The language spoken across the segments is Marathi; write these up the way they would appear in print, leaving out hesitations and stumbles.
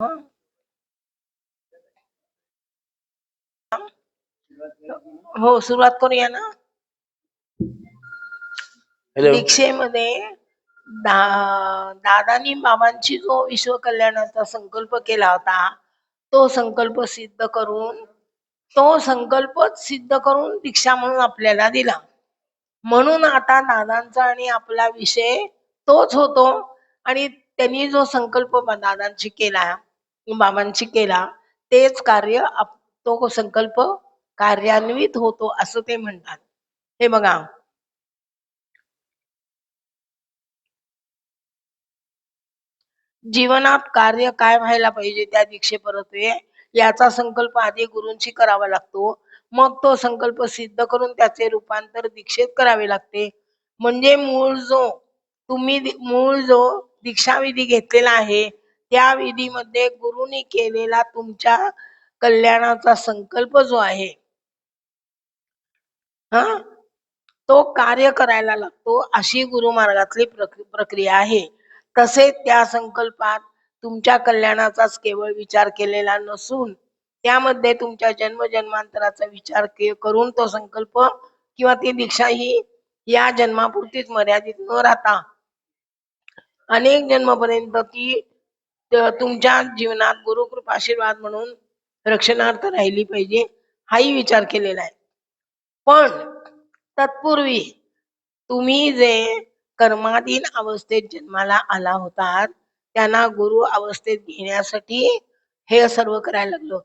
हो, सुरुवात करूया ना. दीक्षेमध्ये दादानी बाबांची जो विश्व कल्याणाचा संकल्प केला होता, तो संकल्प सिद्ध करून दीक्षा म्हणून आपल्याला दिला. म्हणून आता दादांचा आणि आपला विषय तोच होतो. आणि त्यांनी जो संकल्प दादांची केला, बाबांची केला, तेच कार्य तो संकल्प कार्यान्वित होतो असं ते म्हणतात. हे बघा, जीवनात कार्य काय व्हायला पाहिजे त्या दीक्षेपर्यंत याचा संकल्प आधी गुरूंशी करावा लागतो. मग तो संकल्प सिद्ध करून त्याचे रूपांतर दीक्षेत करावे लागते. म्हणजे मूळ जो दीक्षाविधी घेतलेला आहे त्या विधीमध्ये गुरुनी केलेला तुमच्या कल्याणाचा संकल्प जो आहे तो कार्य करायला लागतो, अशी गुरुमार्गातली प्रक्रिया आहे. तसेच त्या संकल्पात तुमच्या कल्याणाचाच केवळ विचार केलेला नसून त्यामध्ये तुमच्या जन्मजन्मांतराचा विचार करून तो संकल्प किंवा ती दीक्षा ही या जन्मापुरतीच मर्यादित न राहता अनेक जन्मपर्यंत ती तुमच्या जीवनात गुरुकृपा आशीर्वाद म्हणून रक्षणार्थ राहिली पाहिजे, हाही विचार केलेला आहे. पण तत्पूर्वी तुम्ही जे कर्माधीन अवस्थेत जन्माला आला होतात त्यांना गुरु अवस्थेत घेण्यासाठी हे सर्व करायला लागलो.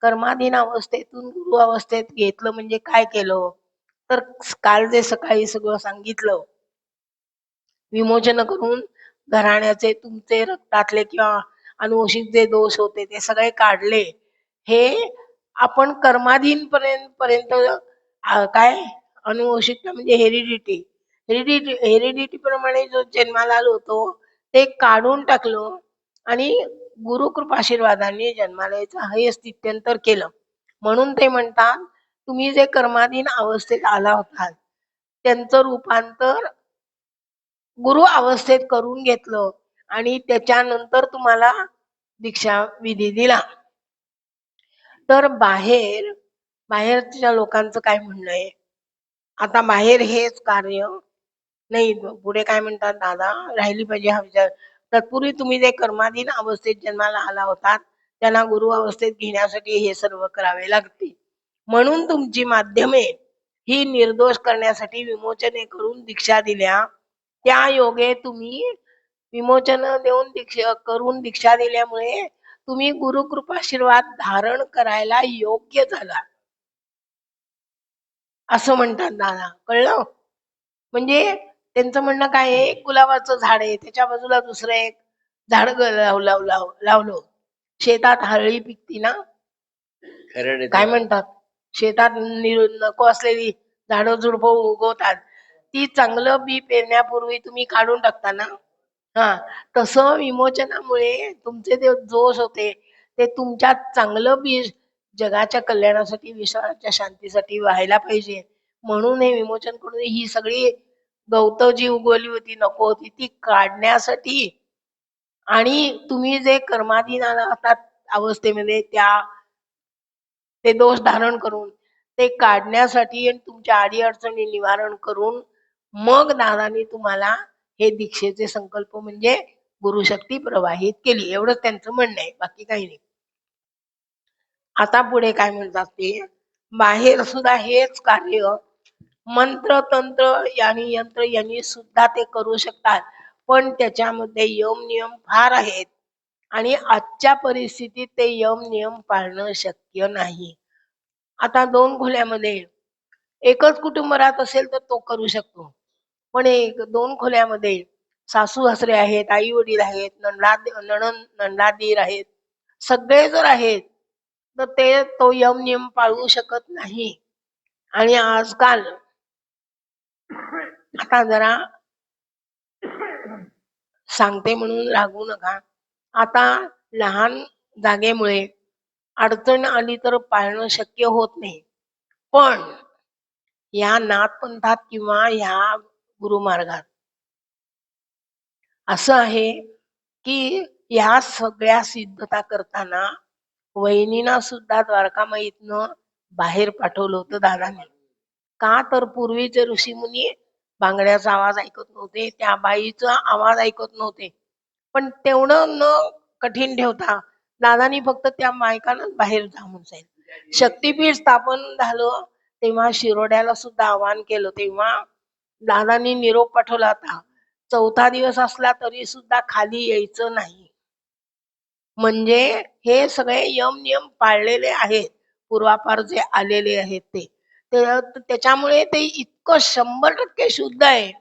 कर्माधीन अवस्थेतून गुरु अवस्थेत घेतलं म्हणजे काय केलं तर काल जे सकाळी सगळं सांगितलं, विमोचन करून घराण्याचे तुमचे रक्तातले किंवा अनुवंशिक जे दोष होते ते सगळे काढले. हे आपण कर्माधीन पर्यंत काय अनुवंशिकता म्हणजे हेरिडिटी प्रमाणे जो जन्माला आलो होतो ते काढून टाकलं आणि गुरुकृपा आशीर्वादाने जन्माला यायचं हे स्थित्यंतर केलं. म्हणून ते म्हणतात तुम्ही जे कर्माधीन अवस्थेत आला होता त्यांचं रूपांतर गुरु अवस्थेत करून घेतलं आणि त्याच्यानंतर तुम्हाला दीक्षा विधी दिला. तर बाहेरच्या लोकांचं काय म्हणणं आहे, आता बाहेर हेच कार्य नाही, पुढे काय म्हणतात दादा राहिली पाहिजे हा विचार. तत्पूर्वी तुम्ही जे कर्माधीन अवस्थेत जन्माला आला होता त्यांना गुरु अवस्थेत घेण्यासाठी हे सर्व करावे लागते. म्हणून तुमची माध्यमे ही निर्दोष करण्यासाठी विमोचने करून दीक्षा दिल्या. त्या योगे तुम्ही विमोचन करून दीक्षा दिल्यामुळे तुम्ही गुरुकृपा आशीर्वाद धारण करायला योग्य झाला असं म्हणतात दादा. कळलं? म्हणजे त्यांचं म्हणणं काय आहे, गुलाबाचं झाड आहे त्याच्या बाजूला दुसरं एक झाड लावलं. शेतात हरळी पिकती ना, काय म्हणतात, शेतात नको असलेली झाडं झुडपं उगवतात, ती चांगलं बी पेरण्यापूर्वी तुम्ही काढून टाकता ना. तसं विमोचनामुळे तुमचे ते दोष होते ते तुमच्यात चांगलं बी जगाच्या कल्याणासाठी विश्वाच्या शांतीसाठी व्हायला पाहिजे. म्हणून हे विमोचन करून ही सगळी गवत जी उगवली होती नको होती ती काढण्यासाठी आणि तुम्ही जे कर्माधीन आहात अवस्थेमध्ये ते दोष धारण करून ते काढण्यासाठी आणि तुमच्या अडीअडचणी निवारण करून मग दादांनी तुम्हाला हे दीक्षेचे संकल्प म्हणजे गुरुशक्ती प्रवाहित केली. एवढंच त्यांचं म्हणणं आहे, बाकी काही नाही. आता पुढे काय म्हणतात ते, बाहेर सुद्धा हेच कार्य मंत्र तंत्र आणि यंत्र यांनी सुद्धा ते करू शकतात, पण त्याच्यामध्ये यम नियम फार आहेत आणि आजच्या परिस्थितीत ते यम नियम पाळणं शक्य नाही. आता 2 खोल्यामध्ये एकच कुटुंब राहत असेल तर तो करू शकतो, पण 2 खोल्यामध्ये सासू सासरे आहेत, आई वडील आहेत, नंदादीर आहेत, सगळे जर आहेत तर तो यम नियम पाळू शकत नाही. आणि आजकाल आता जरा सांगते म्हणून रागवू नका, आता लहान जागेमुळे अडचण आली तर पाळणं शक्य होत नाही. पण या नाथपंथात किंवा ह्या गुरुमार्गात असं आहे की या सगळ्या सिद्धता करताना वहिनीना सुद्धा द्वारकामाईतनं बाहेर पाठवलं होतं दादाने. का तर पूर्वीचे ऋषीमुनी बांगड्याचा आवाज ऐकत नव्हते, त्या बाईचा आवाज ऐकत नव्हते. पण तेवढं न कठीण ठेवता दादानी फक्त त्या बायकांना बाहेर जा म्हणून सांगितलं. शक्तीपीठ स्थापन झालं तेव्हा शिरोड्याला सुद्धा आवाहन केलं, तेव्हा दादानी निरोप पाठवला होता. चौथा दिवस असला तरी सुद्धा खाली यायचं नाही. म्हणजे हे सगळे यम नियम पाळलेले आहेत, पूर्वापार जे आलेले आहेत ते. त्याच्यामुळे ते इतकं 100% शुद्ध आहे.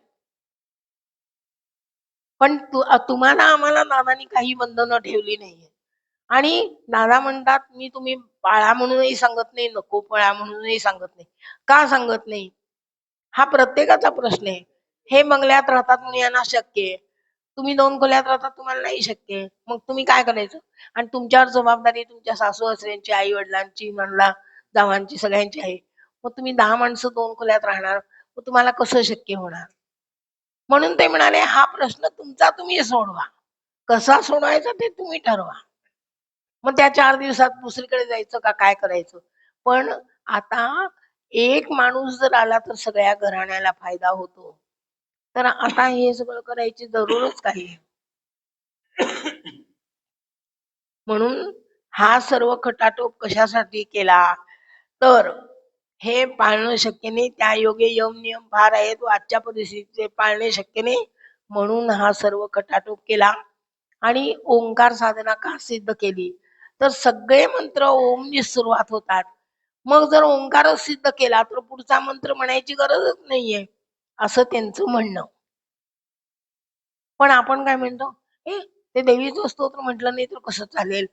पण तुम्हाला आम्हाला दादानी काही बंधनं ठेवली नाहीये. आणि दादा म्हणतात, मी तुम्ही पाळा म्हणूनही सांगत नाही, नको पाळा म्हणूनही सांगत नाही. का सांगत नाही? हा प्रत्येकाचा प्रश्न आहे. हे बंगल्यात राहतात म्हणून यांना शक्य आहे. तुम्ही 2 खोल्यात राहतात, तुम्हाला नाही शक्य आहे. मग तुम्ही काय करायचं? आणि तुमच्यावर जबाबदारी तुमच्या सासू-सासऱ्यांची, आई-वडिलांची, नणला जावांची, सगळ्यांची आहे. मग तुम्ही 10 माणसं 2 खोल्यात राहणार, मग तुम्हाला कसं शक्य होणार? म्हणून ते म्हणाले, हा प्रश्न तुमचा तुम्ही सोडवा. कसा सोडवायचा ते तुम्ही ठरवा. मग त्या 4 दिवसात दुसरीकडे जायचं का काय करायचं? पण आता एक माणूस जर आला तर सगळ्या घराण्याला फायदा होतो. तर आता हे सगळं करायची जरूरच काही. म्हणून हा सर्व खटाटोप कशासाठी केला? तर हे पाळणं शक्य नाही, त्या योगे यम नियम फार आहेत व आजच्या परिस्थितीत पाळणे शक्य नाही, म्हणून हा सर्व खटाटोप केला. आणि ओंकार साधना का सिद्ध केली? तर सगळे मंत्र ओमनी सुरुवात होतात. मग जर ओंकारच सिद्ध केला तर पुढचा मंत्र म्हणायची गरजच नाहीये, असं त्यांचं म्हणणं. पण आपण काय म्हणतो, ते देवीचं स्तोत्र म्हटलं नाही तर कसं चालेल?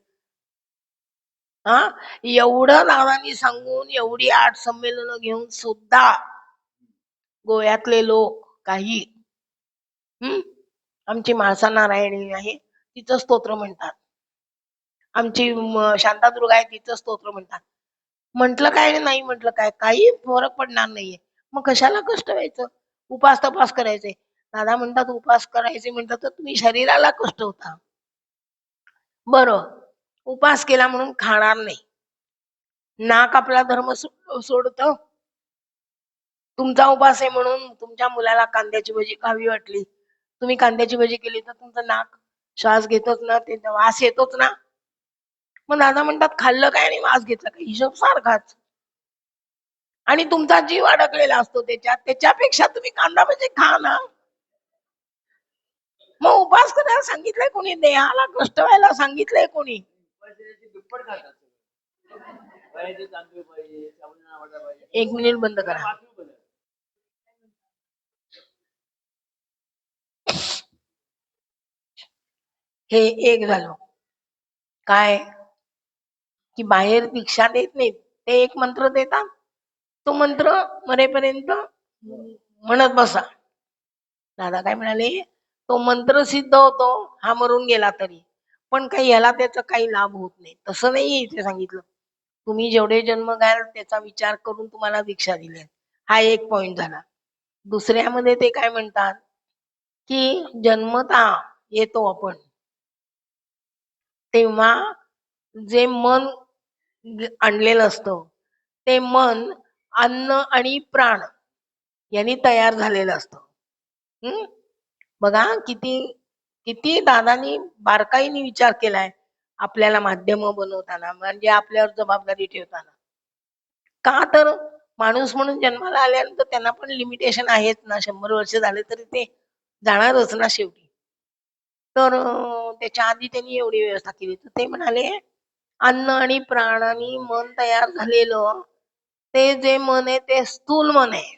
हा, एवढं नावानी सांगून एवढी 8 संमेलनं घेऊन सुद्धा गोव्यातले लोक काही आमची माळसा नारायणी आहे तिचं स्तोत्र म्हणतात, आमची शांतादुर्गा आहे तिचं स्तोत्र म्हणतात. म्हटलं काय नाही म्हटलं काय, काही फरक पडणार नाहीये. मग कशाला कष्ट व्हायचं? उपास तपास करायचे. दादा म्हणतात उपास करायचे म्हणतात तर तुम्ही शरीराला कष्ट होता. बरं, उपास केला म्हणून खाणार नाही, नाक आपला धर्म सोडतो. तुमचा उपास आहे म्हणून तुमच्या मुलाला कांद्याची भजी खावी वाटली, तुम्ही कांद्याची भजी केली तर तुमचं नाक श्वास घेतोच ना, ते वास येतोच ना. मग दादा म्हणतात खाल्लं काय आणि वास घेतला काय, हिशोब सारखाच. आणि तुमचा जीव अडकलेला असतो त्याच्यात, त्याच्यापेक्षा तुम्ही कांदा भजी खा ना. मग उपास करायला सांगितलंय कोणी? देहाला कष्ट व्हायला सांगितलंय कोणी? एक मिनिट बंद करा. हे एक झालं काय की बाहेर दीक्षा देत नाहीत, ते एक मंत्र देतात, तो मंत्र मरेपर्यंत म्हणत बसा. दादा काय म्हणाले, तो मंत्र सिद्ध होतो हा मरून गेला तरी, पण काही याला त्याचा काही लाभ होत नाही. तसं नाही इथे सांगितलं. तुम्ही जेवढे जन्म घ्याल त्याचा विचार करून तुम्हाला दीक्षा दिली. हा एक पॉइंट झाला. दुसऱ्यामध्ये ते काय म्हणतात की जन्मता येतो आपण तेव्हा जे मन आणलेलं असतं ते मन अन्न आणि प्राण यांनी तयार झालेलं असतं. बघा किती किती दादानी बारकाईने विचार केलाय आपल्याला माध्यम बनवताना, म्हणजे आपल्यावर जबाबदारी ठेवताना. का तर माणूस म्हणून जन्माला आल्यानंतर त्यांना पण लिमिटेशन आहेत ना, 100 वर्ष झाले तरी ते जाणारच ना शेवटी. तर त्याच्या आधी त्यांनी एवढी व्यवस्था केली. तर ते म्हणाले अन्न आणि प्राण आणि मन तयार झालेलं ते जे मन आहे ते स्थूल मन आहे.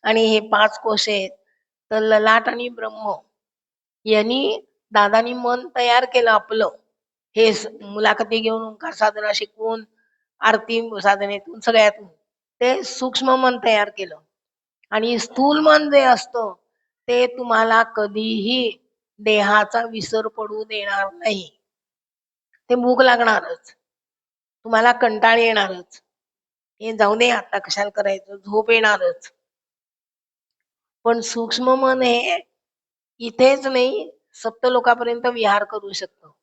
आणि हे 5 कोश आहेत, तर ललाट आणि ब्रह्म यांनी दादानी मन तयार केलं आपलं. हे मुलाखती घेऊन ओंकार साधना शिकवून आरती साधनेतून सगळ्यातून ते सूक्ष्म मन तयार केलं. आणि स्थूल मन जे असतं ते तुम्हाला कधीही देहाचा विसर पडू देणार नाही. ते भूक लागणारच, तुम्हाला कंटाळ येणारच, हे जाऊ दे आता कशाला करायचं, झोप येणारच. पण सूक्ष्म मन हे इथेच नाही सप्तलोकापर्यंत विहार करू शकतो.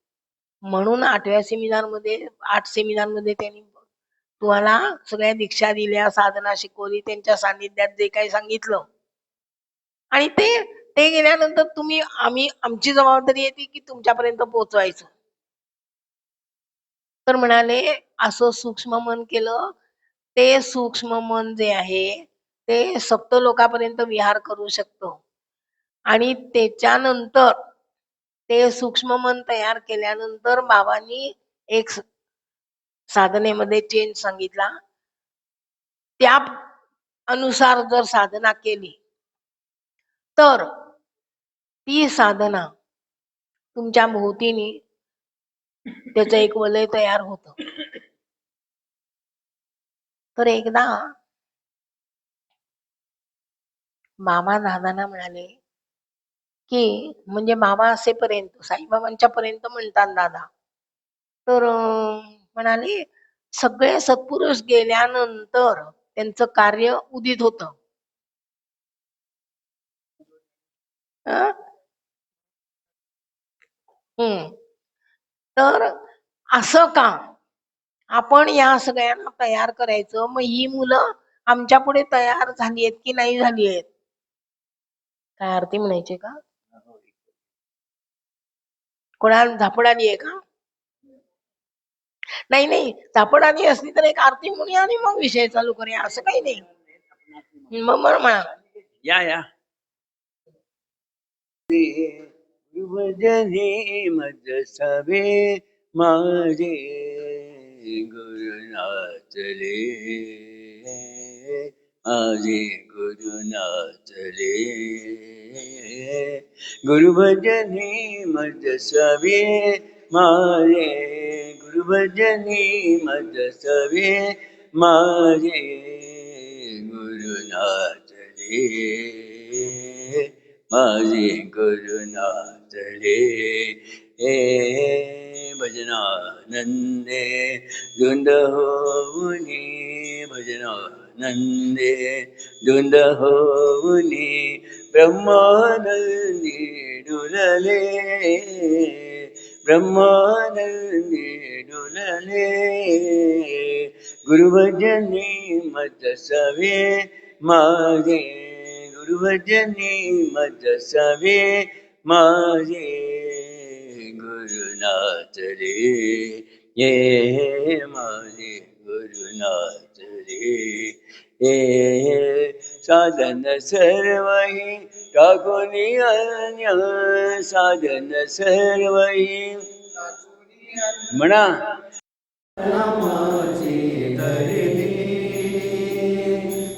म्हणून 8व्या सेमिनारमध्ये 8 सेमिनारमध्ये त्यांनी तुम्हाला सगळ्या दीक्षा दिल्या, साधना शिकवली, त्यांच्या सानिध्यात जे काही सांगितलं आणि ते ते गेल्यानंतर आमची जबाबदारी येते की तुमच्यापर्यंत पोहोचवायचं. तर म्हणाले असं सूक्ष्म मन केलं, ते सूक्ष्म मन जे आहे ते सप्तलोकापर्यंत विहार करू शकतो आणि त्याच्यानंतर ते सूक्ष्म मन तयार केल्यानंतर बाबांनी एक साधनेमध्ये चेंज सांगितला. त्या अनुसार जर साधना केली तर ती साधना तुमच्या भोवतीने त्याचं एक वलय तयार होतं. तर एकदा बाबा दादांना म्हणाले की म्हणजे बाबा असेपर्यंत साईबाबांच्या पर्यंत म्हणतात दादा. तर म्हणाले सगळे सत्पुरुष गेल्यानंतर त्यांचं कार्य उदित होतं. तर असं का आपण या सगळ्यांना तयार करायचं? मग ही मुलं आमच्या पुढे तयार झाली आहेत की नाही झाली आहेत? काय आरती म्हणायची का? कोणाला झापड आली आहे का? नाही नाही, झापड आली असली तर एक आरती म्हणूया आणि मग विषय चालू करूया, असं काही नाही. मग म्हणा या गुरुभजनी मज सवे माझे गुरुनाथले, माझे गुरुनाथले. गुरुभजनी मज सवे माझे गुरुभजनी मज सवे माझे गुरुनाथले, माझे गुरुनाथले. हे भजनानंदे धुंद होऊनी, भजनानंदे धुंद होऊनी ब्रह्मानंदी डुलले, ब्रह्मानंदी डुलले. गुरुभजनी मज सवे माझे गुरुभजनी मज सवे माझे गुरुनाथले, ये माझे गुरुनाथले. हे साधन सर्वही टाकूनी अन्य, साधन सर्वही म्हणा नामाची धरली,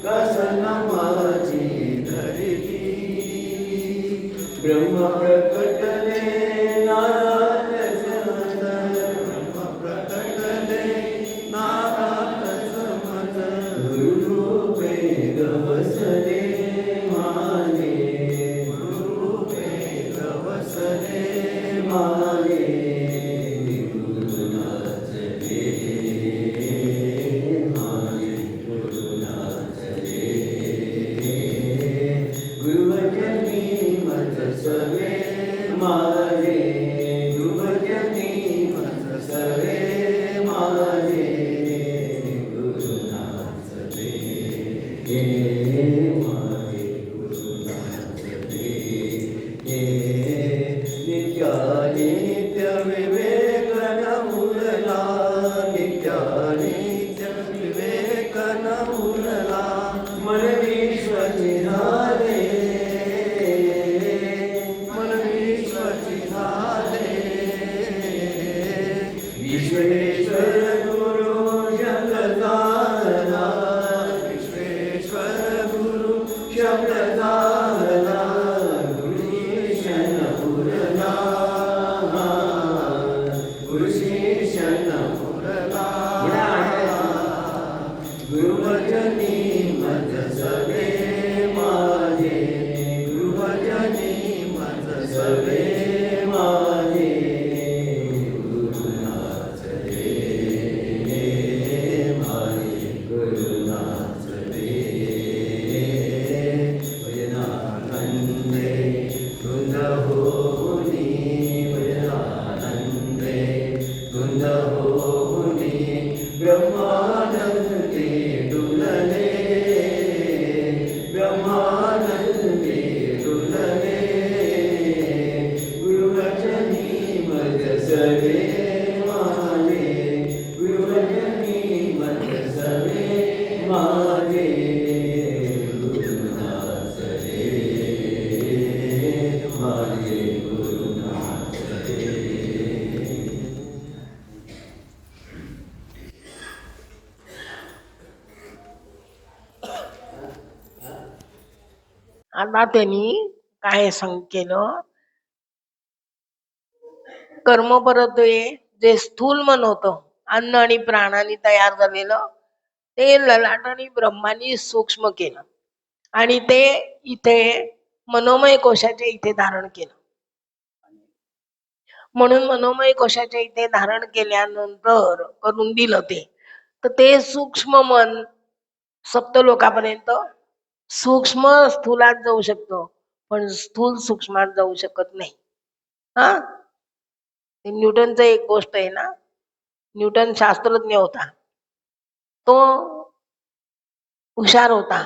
कसनामाची धरली. ब्रह्म प्रकटले नारायण समज, ब्रह्म प्रकटले नारायण समज. गुरुरूपे गवसले माझे, गुरुरूपे गवसले माझे गुरुनाथले. आता त्यांनी काय केलं, कर्म परत्वे जे स्थूल मन होतं अन्न आणि प्राणाने तयार झालेलं, ते ललाट आणि ब्रह्मानी सूक्ष्म केलं आणि ते इथे मनोमय कोशाच्या इथे धारण केलं. म्हणून मनोमय कोशाच्या इथे धारण केल्यानंतर करून दिलं ते, तर ते सूक्ष्म मन सप्तलोकापर्यंत सूक्ष्म स्थूलात जाऊ शकतो, पण स्थूल सूक्ष्मात जाऊ शकत नाही. हा, ते न्यूटनचं एक गोष्ट आहे ना, न्यूटन शास्त्रज्ञ होता, तो हुशार होता,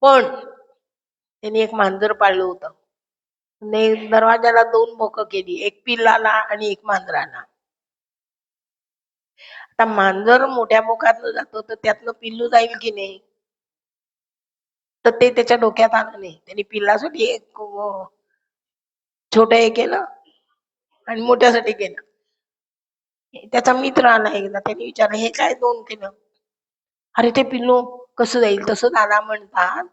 पण त्यांनी एक मांजर पाळलं होतं. दरवाजाला 2 बोकं केली, एक पिल्लाला आणि एक मांजराला. आता मांजर मोठ्या बोकातनं जातो तर त्यातनं पिल्लू जाईल की नाही, तर ते त्याच्या डोक्यात आलं नाही. त्यांनी पिल्लासाठी एक छोटं हे केलं आणि मोठ्यासाठी केलं. त्याचा मित्र आला एकदा, त्यांनी विचारलं हे काय 2 केलं? अरे ते पिल्लू कसं जाईल? तसं दादा म्हणतात,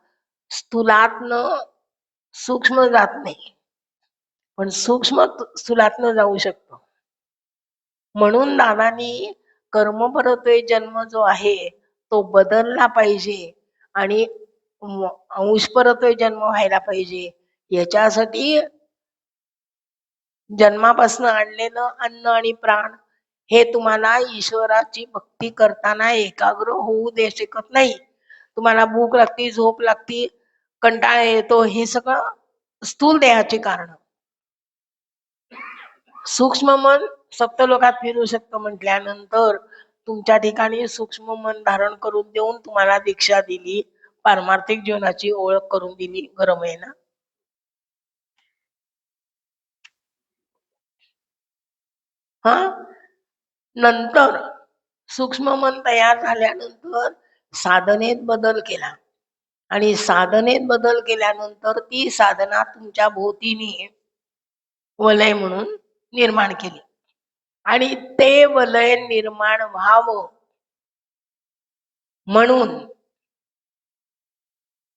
स्थूलातनं सूक्ष्म जात नाही, पण सूक्ष्म स्थूलातनं जाऊ शकतो. म्हणून दादांनी कर्मपरत्वे जन्म जो आहे तो बदलला पाहिजे आणि अंशपरत्वे जन्म व्हायला पाहिजे. याच्यासाठी जन्मापासून आणलेलं अन्न आणि प्राण हे तुम्हाला ईश्वराची भक्ती करताना एकाग्र होऊ दे शकत नाही. तुम्हाला भूक लागती, झोप लागती, कंटाळा येतो, हे सगळं स्थूल देहाचे कारण. सूक्ष्म मन सप्तलोकात फिरू शकतं म्हटल्यानंतर तुमच्या ठिकाणी सूक्ष्म मन धारण करून देऊन तुम्हाला दीक्षा दिली, पारमार्थिक जीवनाची ओळख करून दिली. गरम आहे ना? हा, नंतर सूक्ष्म मन तयार झाल्यानंतर साधनेत बदल केला आणि साधनेत बदल केल्यानंतर ती साधना तुमच्या भोवतीने वलय म्हणून निर्माण केली आणि ते वलय निर्माण व्हावं म्हणून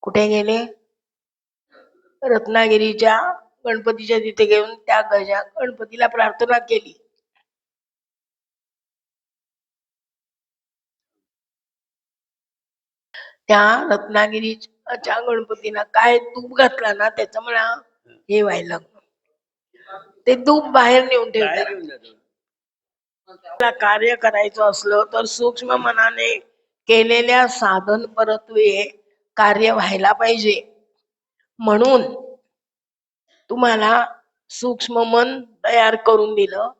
कुठे गेले? रत्नागिरीच्या गणपतीच्या तिथे घेऊन त्या गणपतीला प्रार्थना केली. त्या रत्नागिरीच्या गणपतीला काय तूप घातला ना, त्याचं मला हे व्हायला लागलं, ते तूप बाहेर नेऊन ठेवतात. कार्य करायचं असलं तर सूक्ष्म मनाने केलेल्या साधन परत्वे कार्य व्हायला पाहिजे. म्हणून तुम्हाला सूक्ष्म मन तयार करून दिलं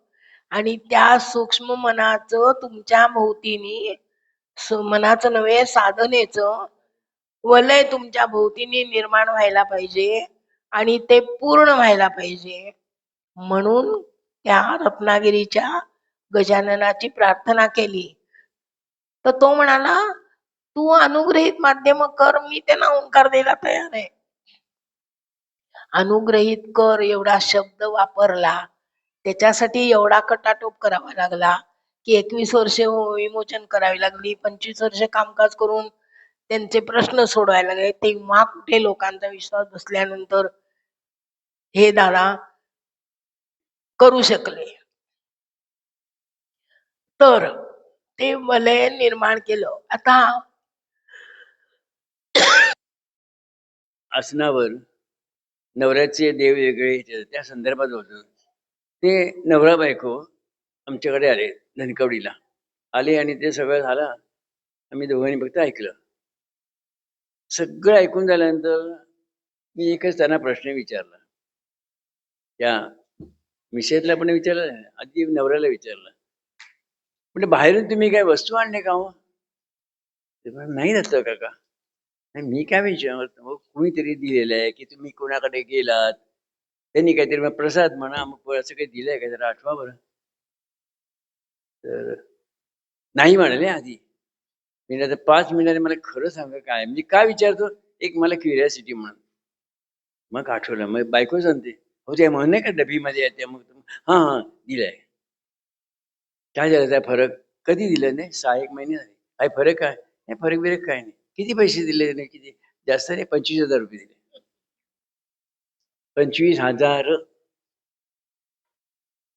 आणि त्या सूक्ष्म मनाचं तुमच्या भोवतीने, मनाचं नव्हे साधनेचं वलय तुमच्या भोवतीने निर्माण व्हायला पाहिजे आणि ते पूर्ण व्हायला पाहिजे. म्हणून त्या रत्नागिरीच्या गजाननाची प्रार्थना केली. तर तो म्हणाला, तू अनुग्रहित माध्यम कर, मी त्यांना ओंकार द्यायला तयार आहे. अनुग्रहित कर एवढा शब्द वापरला, त्याच्यासाठी एवढा कटाटोप करावा लागला की 21 वर्षे विमोचन करावी लागली, 25 वर्षे कामकाज करून त्यांचे प्रश्न सोडवायला लागले. तेव्हा कुठे लोकांचा विश्वास बसल्यानंतर हे दादा करू शकले. तर ते वलय निर्माण केलं. आता आसनावर नवऱ्याचे देव वेगळे त्या संदर्भात होतं. ते नवरा बायको आमच्याकडे आले, धनकवडीला आले आणि ते सगळं झालं. आम्ही दोघांनी फक्त ऐकलं. सगळं ऐकून झाल्यानंतर मी एकच त्यांना प्रश्न विचारला, त्या मिसेसला पण विचारला, आधी नवऱ्याला विचारलं, म्हणजे बाहेरून तुम्ही काय वस्तू आणले का हो? ते नाही नसतं काका. नाही, मी काय विचारतो, कुणीतरी दिलेलं आहे की तुम्ही कोणाकडे गेलात, त्यांनी काहीतरी प्रसाद म्हणा मग असं काही दिलंय का, जरा आठवा बरं. तर नाही म्हणाले आधी. मी आता 5 मिनिटांनी मला खरं सांगा काय, म्हणजे काय विचारतो, एक मला क्युरियासिटी म्हणून. मग आठवलं, मग बायको सांगते, हो ते म्हणणे का डबीमध्ये येते, मग हा हा दिलंय. काय झालं त्या फरक? कधी दिलं? नाही 6-1 महिने झाले. काय फरक काय? नाही फरक बिरक काय नाही. किती पैसे दिले नाही, किती जास्त नाही, 25,000 रुपये दिले. 25,000.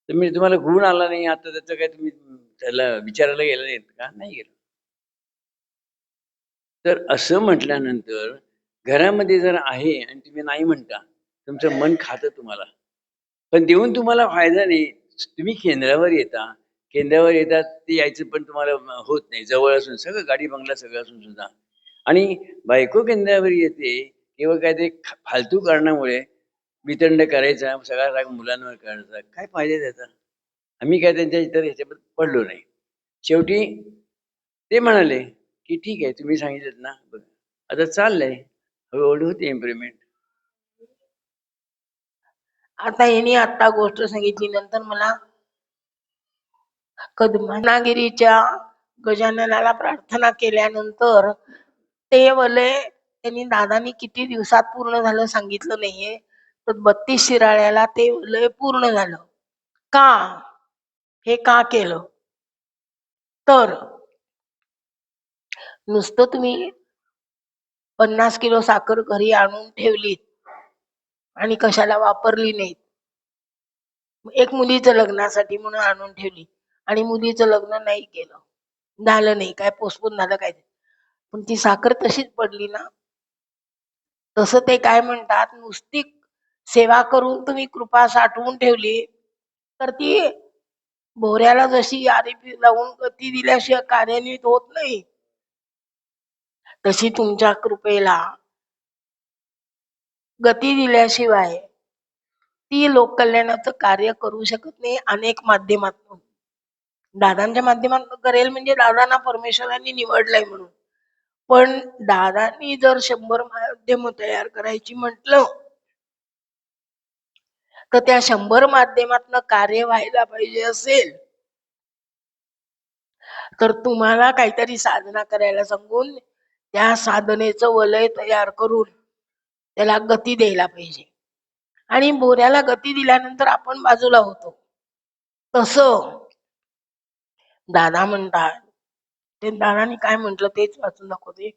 तर मी तुम्हाला गुण आला नाही आता त्याचं काय तुम्ही त्याला विचारायला गेलं नाहीत का? नाही गेलं. तर असं म्हटल्यानंतर घरामध्ये जर आहे आणि तुम्ही नाही म्हणता, तुमचं मन खातं तुम्हाला. पण देऊन तुम्हाला फायदा नाही. तुम्ही केंद्रावर येता. केंद्रावर येतात ते यायचं पण तुम्हाला होत नाही. जवळ असून सगळं गाडी बंगला सगळं असून सुद्धा. आणि बायको केंद्रावर येते किंवा काहीतरी फालतू कारणामुळे वितंड करायचा, सगळा राग मुलांवर करायचा. काय फायदा त्याचा? आम्ही काय त्यांच्या इतर ह्याच्याबद्दल पडलो नाही. शेवटी ते म्हणाले, की "ठीक आहे, तुम्ही सांगितलंत ना, बघा आता चाललंय. हळू-हळू होते इम्प्रुव्हमेंट." आता यांनी आता गोष्ट सांगितली नंतर मला रत्नागिरीच्या गजाननाला प्रार्थना केल्यानंतर ते वलय त्यांनी दादानी किती दिवसात पूर्ण झालं सांगितलं नाहीये. तर 32 शिराळ्याला ते वलय पूर्ण झालं. का? हे का केलं? तर नुसतं तुम्ही 50 किलो साखर घरी आणून ठेवलीत आणि कशाला वापरली नाहीत. एक मुलीचं लग्नासाठी म्हणून आणून ठेवली आणि मुलीचं लग्न नाही केलं, झालं नाही, काय पोस्टपोन झालं काय, पण ती साखर तशीच पडली ना. तसं ते काय म्हणतात, नुसती सेवा करून तुम्ही कृपा साठवून ठेवली तर ती भोऱ्याला जशी आरी लावून गती दिल्याशिवाय कार्यान्वित होत नाही, तशी तुमच्या कृपेला गती दिल्याशिवाय ती लोककल्याणाचं कार्य करू शकत नाही. अनेक माध्यमातून दादांच्या माध्यमातून करेल म्हणजे दादांना परमेश्वरांनी निवडलंय म्हणून. पण दादांनी जर 100 माध्यम तयार करायची म्हटलं तर त्या 100 माध्यमातनं कार्य व्हायला पाहिजे असेल तर तुम्हाला काहीतरी साधना करायला सांगून त्या साधनेचं वलय तयार करून त्याला गती द्यायला पाहिजे. आणि बोऱ्याला गती दिल्यानंतर आपण बाजूला होतो. तसं दादा म्हणतात, ते दादानी काय म्हटलं तेच वाचून दाखवते.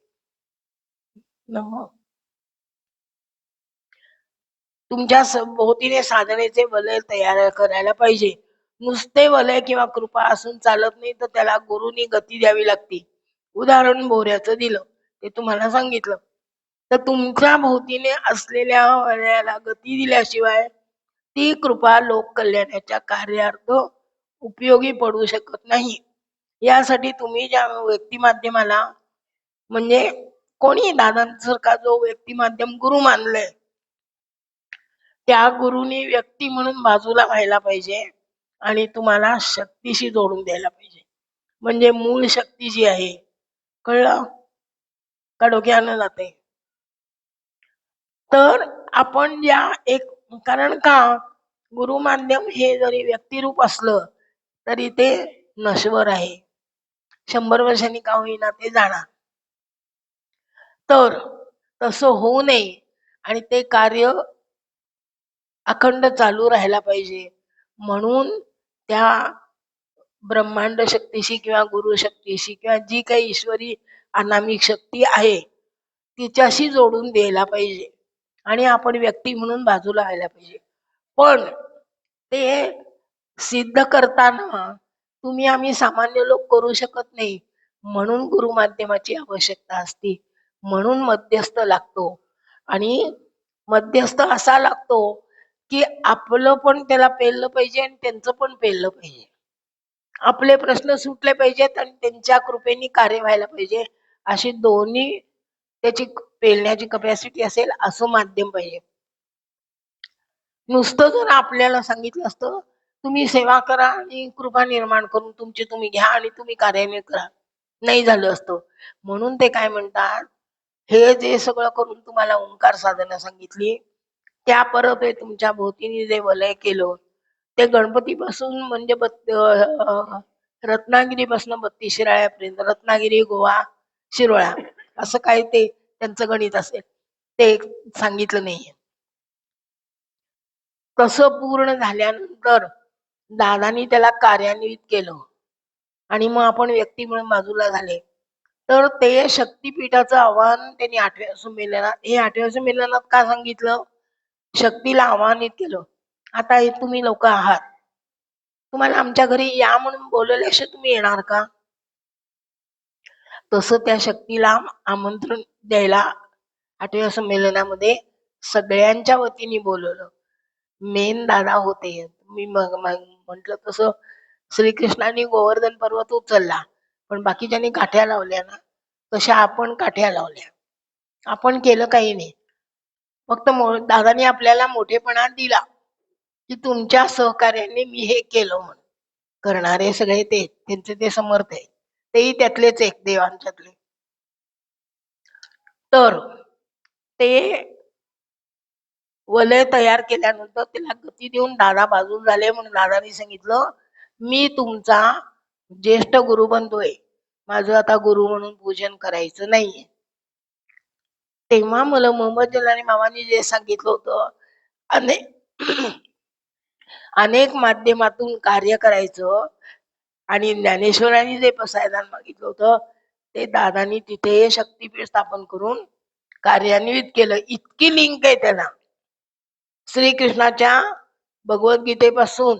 तुमच्या भोवतीने साधनेचे वलय तयार करायला पाहिजे. नुसते वलय किंवा कृपा असून चालत नाही, तर त्याला गुरुनी गती द्यावी लागते. उदाहरण बोऱ्याचं दिलं, ते तुम्हाला सांगितलं. तर तुमच्या भोवतीने असलेल्या वलयाला गती दिल्याशिवाय ती कृपा लोक कल्याणाच्या कार्यार्थ उपयोगी पडू शकत नाही. यासाठी तुम्ही ज्या व्यक्ती माध्यमाला म्हणजे कोणी दादांसारखा जो व्यक्ती माध्यम गुरु मानलंय त्या गुरुनी व्यक्ती म्हणून बाजूला व्हायला पाहिजे आणि तुम्हाला शक्तीशी जोडून द्यायला पाहिजे. म्हणजे मूळ शक्ती जी आहे, कळलं का? डोक्यानं जाते. तर आपण ज्या एक, कारण का गुरु माध्यम हे जरी व्यक्तिरूप असलं तरी ते नश्वर आहे. 100 वर्षांनी का होईना ते जाणार. तर तसं होऊ नये आणि ते कार्य अखंड चालू राहायला पाहिजे म्हणून त्या ब्रह्मांड शक्तीशी किंवा गुरु शक्तीशी किंवा जी काही ईश्वरी अनामिक शक्ती आहे तिच्याशी जोडून द्यायला पाहिजे आणि आपण व्यक्ती म्हणून बाजूला व्हायला पाहिजे. पण ते सिद्ध करताना तुम्ही आम्ही सामान्य लोक करू शकत नाही, म्हणून गुरु माध्यमाची आवश्यकता असते. म्हणून मध्यस्थ लागतो आणि मध्यस्थ असा लागतो की आपलं पण त्याला पेललं पाहिजे आणि त्यांचं पण पेललं पाहिजे. आपले प्रश्न सुटले पाहिजेत आणि त्यांच्या कृपेने कार्य व्हायला पाहिजे. अशी दोन्ही त्याची पेलण्याची कपॅसिटी असेल असं माध्यम पाहिजे. नुसतं जर आपल्याला सांगितलं असतं तुम्ही सेवा करा आणि कृपा निर्माण करून तुमची तुम्ही घ्या आणि तुम्ही कार्यान्वित करा, नाही झालं असतं. म्हणून ते काय म्हणतात, हे जे सगळं करून तुम्हाला ओंकार साधना सांगितली त्या परत तुमच्या भोवतीने जे वलय केलं ते गणपतीपासून म्हणजे रत्नागिरीपासून 32 शिराळ्यापर्यंत, रत्नागिरी गोवा शिरोळा असं काय ते त्यांचं गणित असेल ते सांगितलं नाहीये. तसं पूर्ण झाल्यानंतर दादानी त्याला कार्यान्वित केलं आणि मग आपण व्यक्ती म्हणून बाजूला झाले. तर ते शक्तीपीठाचं आव्हान त्यांनी 8व्या संमेलनात, हे 8व्या संमेलनात का सांगितलं, शक्तीला आवाहनित केलं. आता हे तुम्ही लोक आहात, तुम्हाला आमच्या घरी या म्हणून बोलवल्याशिवाय तुम्ही येणार का? तसं त्या शक्तीला आमंत्रण द्यायला 8व्या संमेलनामध्ये सगळ्यांच्या वतीने बोलवलं. मेन दादा होते. मी मग म्हंटल तसं श्रीकृष्णाने गोवर्धन पर्वत उचलला, पण बाकीच्यांनी काठ्या लावल्या ना, तशा आपण काठ्या लावल्या. आपण केलं काही नाही. फक्त दादाने आपल्याला मोठेपणा दिला की तुमच्या सहकार्याने मी हे केलं म्हणून. करणारे सगळे ते, त्यांचे ते समर्थ आहे, तेही त्यातलेच एक देवांच्यातले. तर ते वलय तयार केल्यानंतर त्याला गती देऊन दादा बाजूला झाले. म्हणून दादानी सांगितलं, मी तुमचा ज्येष्ठ गुरुबंधू आहे, माझं आता गुरु म्हणून पूजन करायचं नाहीये. तेव्हा मला मोहम्मद जलाली मामांनी जे सांगितलं होतं, अनेक माध्यमातून कार्य करायचं, आणि ज्ञानेश्वरांनी जे पसायदान मागितलं होतं ते दादानी तिथे शक्तीपीठ स्थापन करून कार्यान्वित केलं. इतकी लिंक आहे त्याला श्रीकृष्णाच्या भगवद्गीतेपासून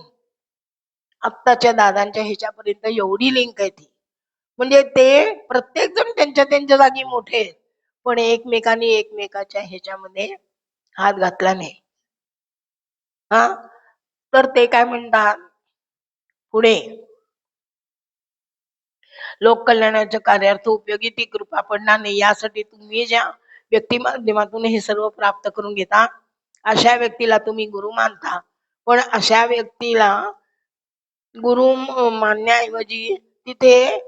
आत्ताच्या दादांच्या ह्याच्यापर्यंत, एवढी लिंक आहे ती. म्हणजे ते प्रत्येक जण त्यांच्या त्यांच्या जागी मोठे आहेत, पण एकमेकांनी एकमेकाच्या ह्याच्यामध्ये हात घातला नाही. हा, तर ते काय म्हणतात पुढे, लोककल्याणाच्या कार्यार्थ उपयोगी ती कृपा पडणार नाही, यासाठी तुम्ही ज्या व्यक्ती माध्यमातून हे सर्व प्राप्त करून घेता अशा व्यक्तीला तुम्ही गुरु मानता. पण अशा व्यक्तीला गुरु मानण्याऐवजी तिथे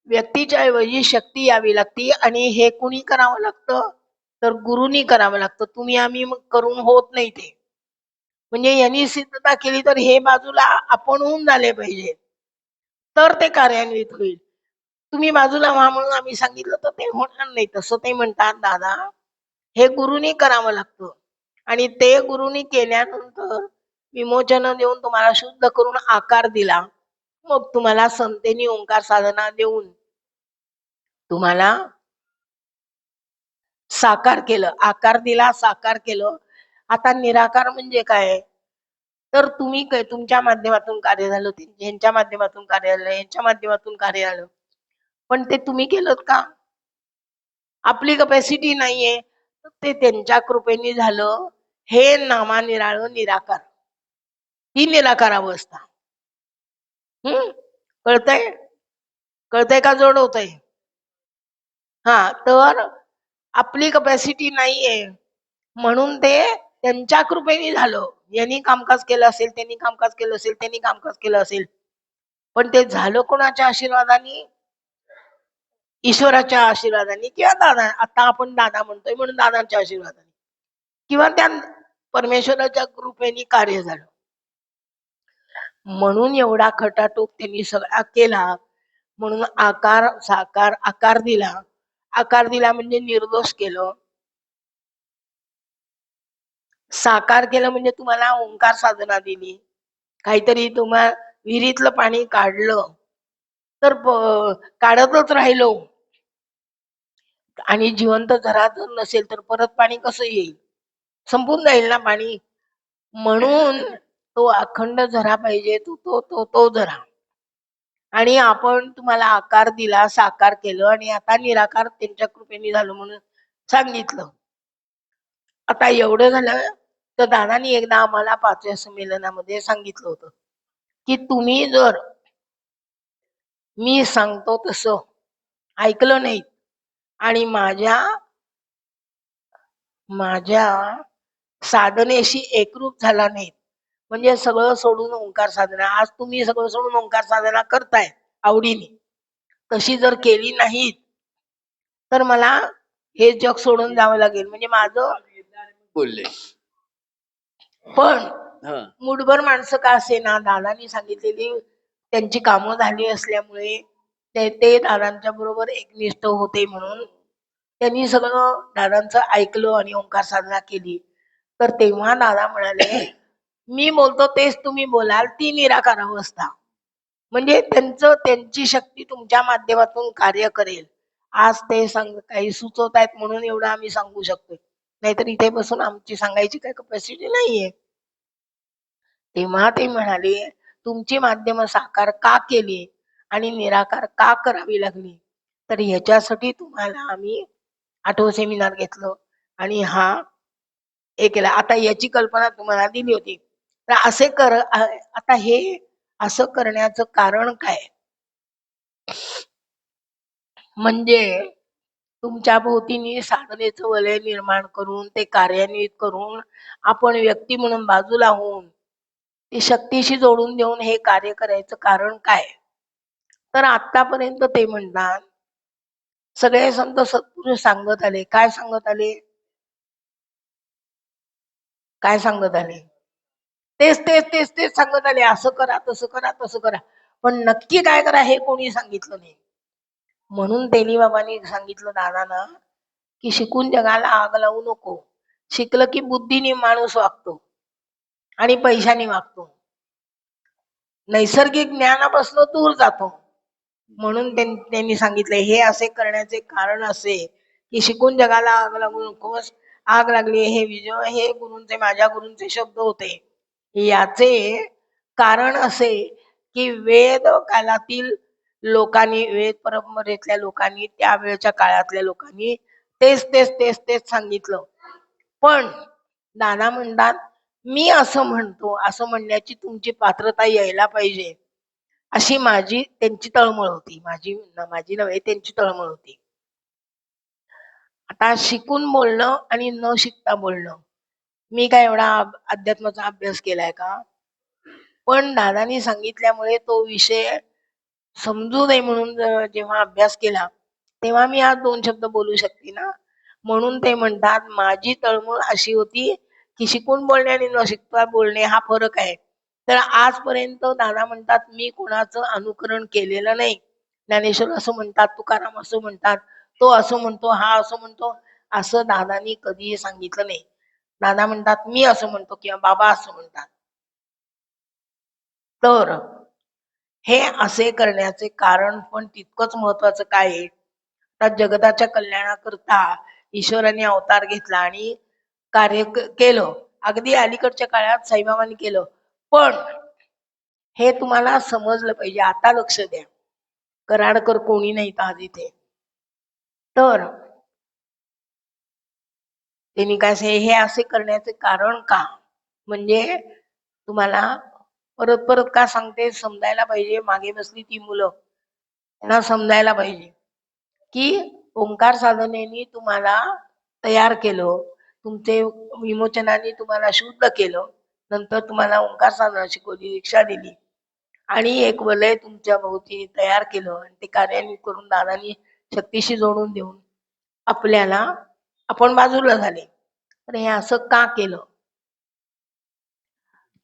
व्यक्तीच्या ऐवजी शक्ती यावी लागती, आणि हे कुणी करावं लागतं तर गुरुनी करावं लागतं. तुम्ही आम्ही करून होत नाही ते. म्हणजे यांनी सिद्धता केली तर हे बाजूला आपण होऊन झाले पाहिजे, तर ते कार्यान्वित होईल. तुम्ही बाजूला व्हा म्हणून आम्ही सांगितलं तर ते होणार नाही. तसं ते म्हणतात दादा, हे गुरुनी करावं लागतं, आणि ते गुरुनी केल्यानंतर विमोचन देऊन तुम्हाला शुद्ध करून आकार दिला. मग तुम्हाला संतेनी ओंकार साधना देऊन तुम्हाला साकार केलं. आकार दिला, साकार केलं. आता निराकार म्हणजे काय, तर तुम्ही काय तुमच्या माध्यमातून कार्य झालं, यांच्या माध्यमातून कार्य झालं, यांच्या माध्यमातून कार्य झालं, पण ते तुम्ही केलं का? आपली कपॅसिटी नाहीये, ते त्यांच्या कृपेने झालं. हे नामानिराळ निराकार, ही निराकार अवस्था. कळतंय? कळतंय का जोड होतंय? हा, तर आपली कपॅसिटी नाहीये म्हणून ते त्यांच्या कृपेने झालं. यांनी कामकाज केलं असेल, त्यांनी कामकाज केलं असेल, त्यांनी कामकाज केलं असेल, पण ते झालं कोणाच्या आशीर्वादाने? ईश्वराच्या आशीर्वादाने, किंवा दादा, आता आपण दादा म्हणतोय म्हणून दादांच्या आशीर्वादाने, किंवा त्या परमेश्वराच्या कृपेने कार्य झालं. म्हणून एवढा खटाटोप त्यांनी सगळा केला. म्हणून आकार साकार, आकार दिला. आकार दिला म्हणजे निर्दोष केलं. साकार केलं म्हणजे तुम्हाला ओंकार साधना दिली. काहीतरी तुम्हाला विहिरीतलं पाणी काढलं तर काढतच राहिलो, आणि जिवंत झरा जर नसेल तर परत पाणी कसं येईल? संपून जाईल ना पाणी. म्हणून तो अखंड झरा पाहिजे, तो तो तो तो झरा. आणि आपण तुम्हाला आकार दिला, साकार केलं, आणि आता निराकार त्यांच्या कृपेने झालं म्हणून सांगितलं. आता एवढं झालं तर दादानी एकदा आम्हाला 5व्या संमेलनामध्ये सांगितलं होतं की तुम्ही जर मी सांगतो तसं ऐकलं नाही आणि माझ्या साधनेशी एकरूप झाला नाही, म्हणजे सगळं सोडून ओंकार साधना, आज तुम्ही सगळं सोडून ओंकार साधना करताय आवडीने, तशी जर केली नाही तर मला हे जग सोडून जावं लागेल. म्हणजे माझं बोलले. पण हा, मुठभर माणसं का असे ना, दादांनी सांगितलेली त्यांची कामं झाली असल्यामुळे ते दादांच्या बरोबर एकनिष्ठ होते, म्हणून त्यांनी सगळं दादांचं ऐकलं आणि ओंकार साधना केली. तर तेव्हा दादा म्हणाले, मी बोलतो तेच तुम्ही बोलाल, ती निराकार अवस्था. म्हणजे त्यांची शक्ती तुमच्या माध्यमातून कार्य करेल. आज ते काही सुचवत आहेत म्हणून एवढं आम्ही सांगू शकतो. नाहीतर इथे बसून आमची सांगायची काही कपॅसिटी नाहीये. तेव्हा ते म्हणाले, तुमची माध्यम साकार का केली आणि निराकार का करावी लागली? तर ह्याच्यासाठी तुम्हाला आम्ही 8वं सेमिनार घेतलं आणि हा हे केला. आता याची कल्पना तुम्हाला दिली होती. तर असे आता हे असं करण्याचं कारण काय? म्हणजे तुमच्या भोवतीने साधनेचं वलय निर्माण करून ते कार्यान्वित करून आपण व्यक्ती म्हणून बाजूला होऊन ती शक्तीशी जोडून देऊन हे कार्य करायचं कारण काय? तर आतापर्यंत ते म्हणतात सगळे संत सत्पुरुष सांगत आले. काय सांगत आले? काय सांगत आले? तेच तेच तेच तेच सांगत आले. असं करा, तसं करा, तसं करा. पण नक्की काय करा हे कोणी सांगितलं नाही. म्हणून तेली बाबांनी सांगितलं दादांना की शिकून जगाला आग लावू नको. शिकलं की बुद्धीने माणूस वागतो आणि पैशाने वागतो. नैसर्गिक ज्ञानापासून दूर जातो. म्हणून त्यांनी सांगितले हे असे करण्याचे कारण असे की शिकून जगाला आग लागू नकोस. आग लागली हे विजय हे गुरूंचे माझ्या गुरूंचे शब्द होते. याचे कारण असे की वेद कालातील लोकांनी वेद परंपरेतल्या लोकांनी त्यावेळच्या काळातल्या लोकांनी तेच तेच तेच तेच सांगितलं. पण दादा म्हणतात मी असं म्हणतो असं म्हणण्याची तुमची पात्रता यायला पाहिजे अशी माझी त्यांची तळमळ होती. माझी नव्हे त्यांची तळमळ होती. आता शिकून बोलणं आणि न शिकता बोलणं मी काय एवढा अध्यात्माचा अभ्यास केलाय का? पण दादानी सांगितल्यामुळे तो विषय समजू नये म्हणून जेव्हा अभ्यास केला तेव्हा मी आज 2 शब्द बोलू शकते ना. म्हणून ते म्हणतात माझी तळमळ अशी होती की शिकून बोलणे आणि न शिकता बोलणे हा फरक आहे. तर आजपर्यंत दादा म्हणतात मी कोणाचं अनुकरण केलेलं नाही. ज्ञानेश्वर असं म्हणतात, तुकाराम असं म्हणतात, तो असं म्हणतो, हा असं म्हणतो, असं दादानी कधीही सांगितलं नाही. दादा म्हणतात मी असं म्हणतो किंवा बाबा असं म्हणतात. तर हे असे करण्याचे कारण पण तितकंच महत्वाचं काय आहे? तर जगताच्या कल्याणाकरता ईश्वराने अवतार घेतला आणि कार्य केलं. अगदी अलीकडच्या काळात साईबाबांनी केलं. पण हे तुम्हाला समजलं पाहिजे. आता लक्ष द्या. कराडकर कोणी नाहीत आज इथे. तर त्यांनी काय हे असे करण्याचे कारण का? म्हणजे तुम्हाला परत परत का सांगते समजायला पाहिजे. मागे बसली ती मुलं त्यांना समजायला पाहिजे की ओंकार साधनेने तुम्हाला तयार केलं. तुमचे विमोचनाने तुम्हाला शुद्ध केलं. नंतर तुम्हाला ओंकार साधना शिकवली, दीक्षा दिली आणि एक वलय तुमच्या भोवती तयार केलं आणि ते कार्यान्वित करून दादानी शक्तीशी जोडून देऊन आपल्याला आपण बाजूला झाले. तर हे असं का केलं?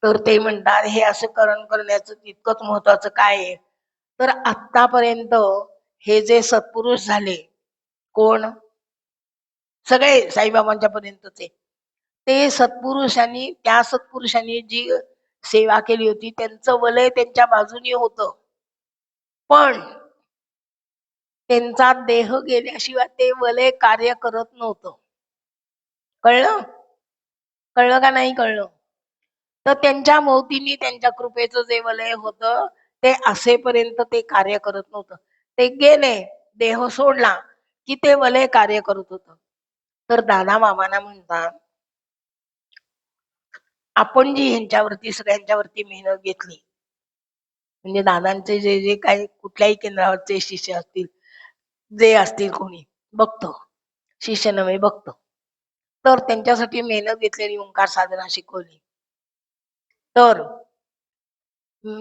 तर ते म्हणतात हे असं करण्याचं तितकंच महत्वाचं काय आहे? तर आतापर्यंत हे जे सत्पुरुष झाले कोण? सगळे साईबाबांच्या पर्यंतचे ते सत्पुरुषांनी त्या सत्पुरुषांनी जी सेवा केली होती त्यांचं वलय त्यांच्या बाजूनी होतं. पण त्यांचा देह गेल्याशिवाय ते वलय कार्य करत नव्हतं. कळलं? कळलं का नाही कळलं? तर त्यांच्या भोवतीने त्यांच्या कृपेचं जे वलय होतं ते असेपर्यंत ते कार्य करत नव्हतं. ते गेले, देह सोडला की ते वलय कार्य करत होतं. तर दादा बाबांना म्हणतात आपण जी ह्यांच्यावरती सगळ्यांच्यावरती मेहनत घेतली म्हणजे दादांचे जे जे काही कुठल्याही केंद्रावरचे शिष्य असतील जे असतील कोणी बघतो शिष्य नव्हे बघतो तर त्यांच्यासाठी मेहनत घेतलेली ओंकार साधना शिकवली. तर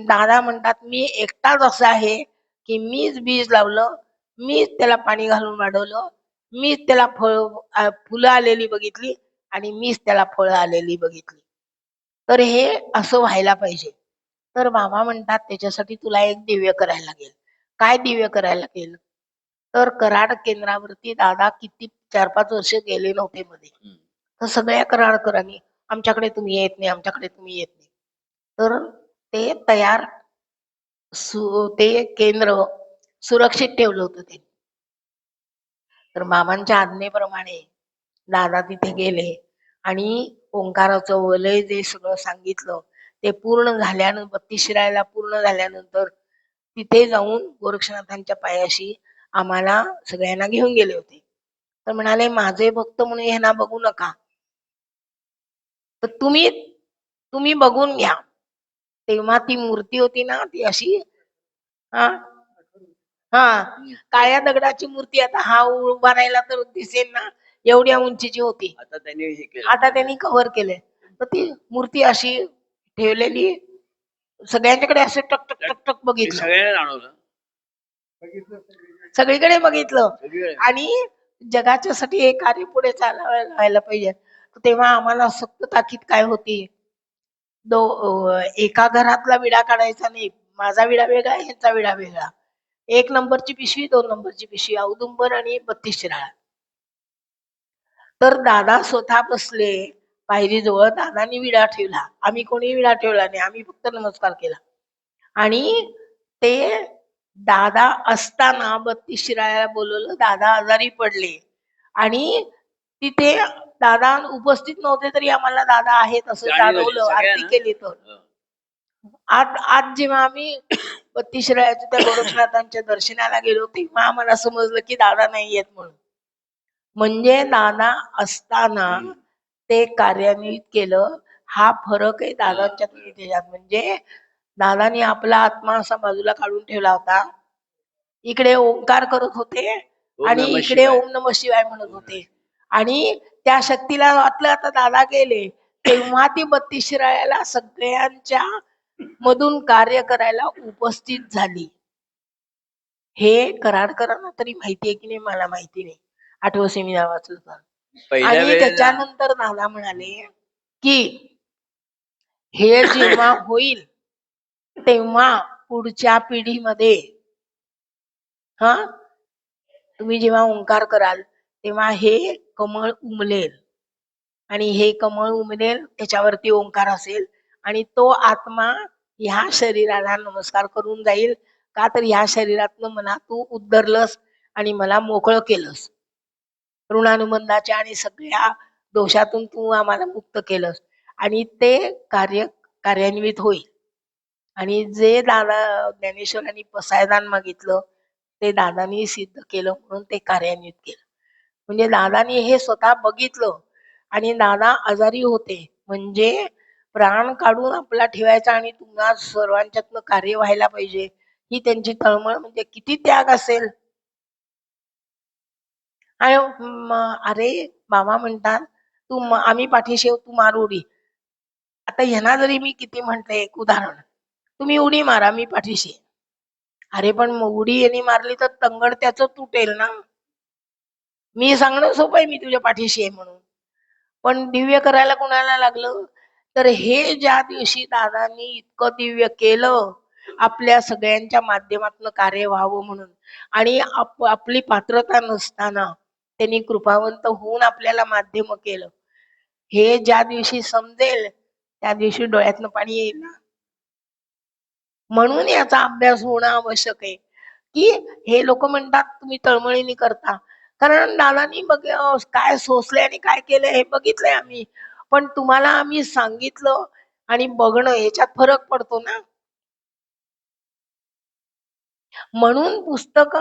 दादा म्हणतात मी एकटाच असा आहे की मीच बीज लावलं, मीच त्याला पाणी घालून वाढवलं, मीच त्याला फुलं आलेली बघितली आणि मीच त्याला फळं आलेली बघितली. तर हे असं व्हायला पाहिजे. तर बाबा म्हणतात त्याच्यासाठी तुला एक दिव्य करायला लागेल. काय दिव्य करायला लागेल? तर कराड केंद्रावरती दादा किती 4-5 वर्ष गेले नव्हते मध्ये. तर सगळ्या कराडकरांनी आमच्याकडे तुम्ही येत नाही, आमच्याकडे तुम्ही येत नाही. तर ते तयार ते केंद्र सुरक्षित ठेवलं होतं ते. तर बाबांच्या आज्ञेप्रमाणे दादा तिथे गेले आणि ओंकाराचं वलय जे सगळं सांगितलं ते पूर्ण झाल्यानंतर 32 शिराळ्याला पूर्ण झाल्यानंतर तिथे जाऊन गोरक्षनाथांच्या पायाशी आम्हाला सगळ्यांना घेऊन गेले होते. तर म्हणाले माझे भक्त म्हणून ह्यांना बघू नका, तर तुम्ही तुम्ही बघून घ्या. तेव्हा ती मूर्ती होती ना ती अशी, हा हा काळ्या दगडाची मूर्ती, आता हा उभा राहिला तर दिसेल ना एवढ्या उंचीची होती. आता त्यांनी हे केलं. आता त्यांनी कव्हर केले. तर ती मूर्ती अशी ठेवलेली, सगळ्यांच्याकडे असे टक टक टक टक मी बघितलं, सगळ्यांना जाणवलं. सगळीकडे बघितलं सगळीकडे. आणि जगाच्यासाठी हे कार्य पुढे चालवायला पाहिजे. तर तेव्हा आम्हाला सक्त ताकीद काय होती, एका घरातला विडा काढायचा नाही, माझा विडा वेगळा ह्यांचा विडा वेगळा, 1 नंबरची पिशवी 2 नंबरची पिशवी औदुंबर आणि 32 शिराळा. तर दादा स्वतः बसले पायरीजवळ, दादानी विडा ठेवला, आम्ही कोणी विडा ठेवला नाही, आम्ही फक्त नमस्कार केला. आणि ते दादा असताना 32 शिराळ्याला बोलवलं, दादा आजारी पडले आणि तिथे दादा उपस्थित नव्हते तरी आम्हाला दादा आहेत असं जाणीव झाली जाणवलं, आरती सगळ्यांना. केली तर. हं. आज आज जेव्हा आम्ही 32 शिराळ्याच्या त्या गोरक्षनाथांच्या दर्शनाला गेलो तेव्हा आम्हाला समजलं की दादा नाही येत म्हणून. म्हणजे दादा असताना ते कार्यान्वित केलं, हा फरक आहे दादांच्यात आणि त्याच्यात. म्हणजे दादानी आपला आत्मा असा बाजूला काढून ठेवला होता, इकडे ओंकार करत होते ओम आणि नमः इकडे शिवाय. ओम नमः शिवाय म्हणत होते. आणि त्या शक्तीला वाटलं आता दादा गेले, तेव्हा ती 32 शिराळ्याला सगळ्यांच्या मधून कार्य करायला उपस्थित झाली. हे कराडकरांना तरी माहिती आहे की नाही मला माहिती नाही, आठवं सेमिनार वाचलं तर. पहिल्या आणि वेळेला त्याच्यानंतर दादा म्हणाले की हे जेव्हा होईल तेव्हा पुढच्या पिढीमध्ये, हा तुम्ही जेव्हा ओंकार कराल तेव्हा हे कमळ उमलेल आणि हे कमळ उमलेल त्याच्यावरती ओंकार असेल आणि तो आत्मा ह्या शरीराला नमस्कार करून जाईल. का तर ह्या शरीरातनं मला तू उद्धरलंस आणि मला मोकळं केलंस, ऋणानुबंधाच्या आणि सगळ्या दोषातून तू आम्हाला मुक्त केलंस आणि ते कार्य कार्यान्वित होईल. आणि जे दादा ज्ञानेश्वरांनी पसायदान मागितलं ते दादानी सिद्ध केलं म्हणून ते कार्यान्वित केलं. म्हणजे दादानी हे स्वतः बघितलं आणि दादा आजारी होते म्हणजे प्राण काढून आपला ठेवायचा आणि तुम्हाला सर्वांच्यातनं कार्य व्हायला पाहिजे, ही त्यांची तळमळ. म्हणजे किती त्याग असेल. आणि अरे बाबा म्हणतात आम्ही पाठीशी आहोत, तू मार उडी. आता ह्यांना जरी मी किती म्हंटले, एक उदाहरण, तुम्ही उडी मारा मी पाठीशी आहे. अरे पण मग उडी यांनी मारली तर तंगड त्याचं तुटेल ना. मी सांगणं सोपं आहे मी तुझ्या पाठीशी आहे म्हणून, पण दिव्य करायला कोणाला लागलं. तर हे ज्या दिवशी दादांनी इतकं दिव्य केलं आपल्या सगळ्यांच्या माध्यमातून कार्य व्हावं म्हणून, आणि आपली पात्रता नसताना त्यांनी कृपावंत होऊन आपल्याला माध्यम केलं, हे ज्या दिवशी समजेल त्या दिवशी डोळ्यातनं पाणी येईल ना. म्हणून याचा अभ्यास होणं आवश्यक आहे. की हे लोक म्हणतात तुम्ही तळमळीने करता, कारण दादानी काय सोसले आणि काय केलं हे बघितलंय आम्ही. पण तुम्हाला आम्ही सांगितलं आणि बघणं ह्याच्यात फरक पडतो ना. म्हणून पुस्तक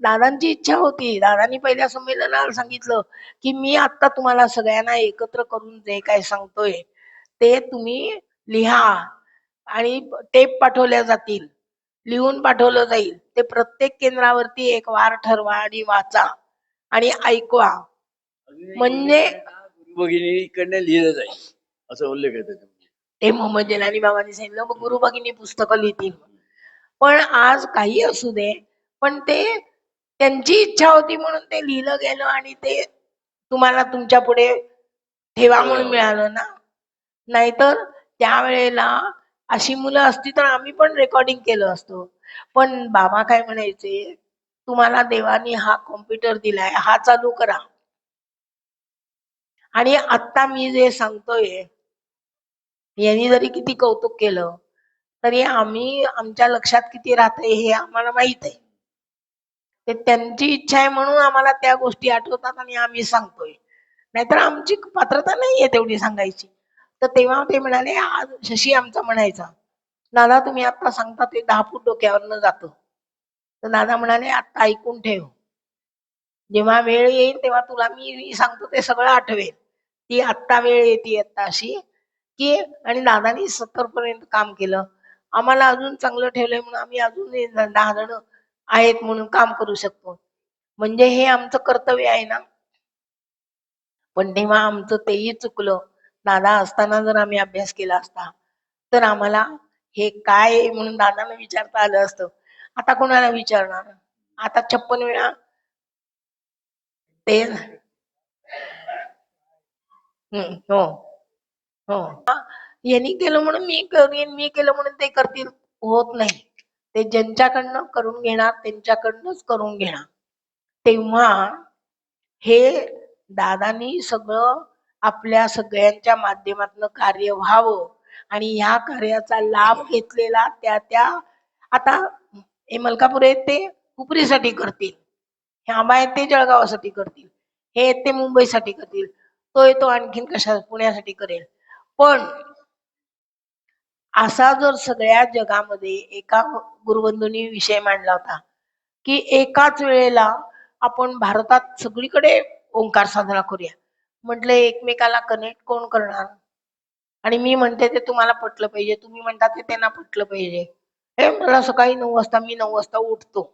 दादांची इच्छा होती, दादांनी पहिल्या संमेलनाला सांगितलं की मी आता तुम्हाला सगळ्यांना एकत्र करून जे काय सांगतोय ते तुम्ही लिहा आणि टेप पाठवल्या जातील, लिहून पाठवलं जाईल, ते प्रत्येक केंद्रावरती एक वार ठरवा आणि वाचा आणि ऐकवा. म्हणजे भगिनी इकडनं लिहिलं जाईल असं उल्लेख येतो. ते मोहम्मद जेलानी बाबांनी सांगितलं मग गुरु भगिनी पुस्तकं लिहितील. पण आज काही असू दे, पण ते त्यांची इच्छा होती म्हणून ते लिहिलं गेलं आणि ते तुम्हाला तुमच्या पुढे ठेवा म्हणून मिळालं ना. नाहीतर त्यावेळेला अशी मुलं असती तर आम्ही पण रेकॉर्डिंग केलं असतो. पण बाबा काय म्हणायचे, तुम्हाला देवानी हा कॉम्प्युटर दिलाय, हा चालू करा. आणि आता मी जे सांगतोय यांनी जरी किती कौतुक केलं तरी आम्ही आमच्या लक्षात किती राहतंय हे आम्हाला माहित आहे. ते त्यांची इच्छा आहे म्हणून आम्हाला त्या गोष्टी आठवतात आणि आम्ही सांगतोय. नाहीतर आमची पात्रता नाहीये तेवढी सांगायची. तर तेव्हा ते म्हणाले, आज शशी आमचा म्हणायचा, दादा तुम्ही आता सांगता ते 10 फूट डोक्यावरनं जातं. तर दादा म्हणाले, आता ऐकून ठेव, जेव्हा वेळ येईल तेव्हा तुला मी सांगतो ते सगळं आठवेल. ती आत्ता वेळ येते आता अशी की, आणि दादानी 70 पर्यंत काम केलं. आम्हाला अजून चांगलं ठेवलंय म्हणून आम्ही अजून 10 जण आहेत म्हणून काम करू शकतो. म्हणजे हे आमचं कर्तव्य आहे ना. पण तेव्हा आमचं तेही चुकलं. दादा असताना जर आम्ही अभ्यास केला असता तर आम्हाला हे काय आहे म्हणून दादांना विचारता आलं असतं. आता कोणाला विचारणार? आता 56 वेळा ते हो हो यांनी केलं म्हणून मी करीन, मी केलं म्हणून ते करतील, होत नाही. ते ज्यांच्याकडनं करून घेणार त्यांच्याकडनंच करून घेणार. तेव्हा हे दादांनी सगळं आपल्या सगळ्यांच्या माध्यमातून कार्य व्हावं आणि ह्या कार्याचा लाभ घेतलेला त्या त्या आता हे मलकापूर आहेत ते हुपरीसाठी करतील, हे आंबा आहेत ते जळगावासाठी करतील, हे आहेत ते मुंबईसाठी करतील, तो येतो आणखीन कशा पुण्यासाठी करेल. पण असा जर सगळ्या जगामध्ये एका गुरुबंधूंनी विषय मांडला होता की एकाच वेळेला आपण भारतात सगळीकडे ओंकार साधना करूया. म्हटलं एकमेकाला कनेक्ट कोण करणार? आणि मी म्हणते ते तुम्हाला पटलं पाहिजे, तुम्ही म्हणता ते त्यांना पटलं पाहिजे. हे मला सकाळी 9 वाजता मी 9 वाजता उठतो,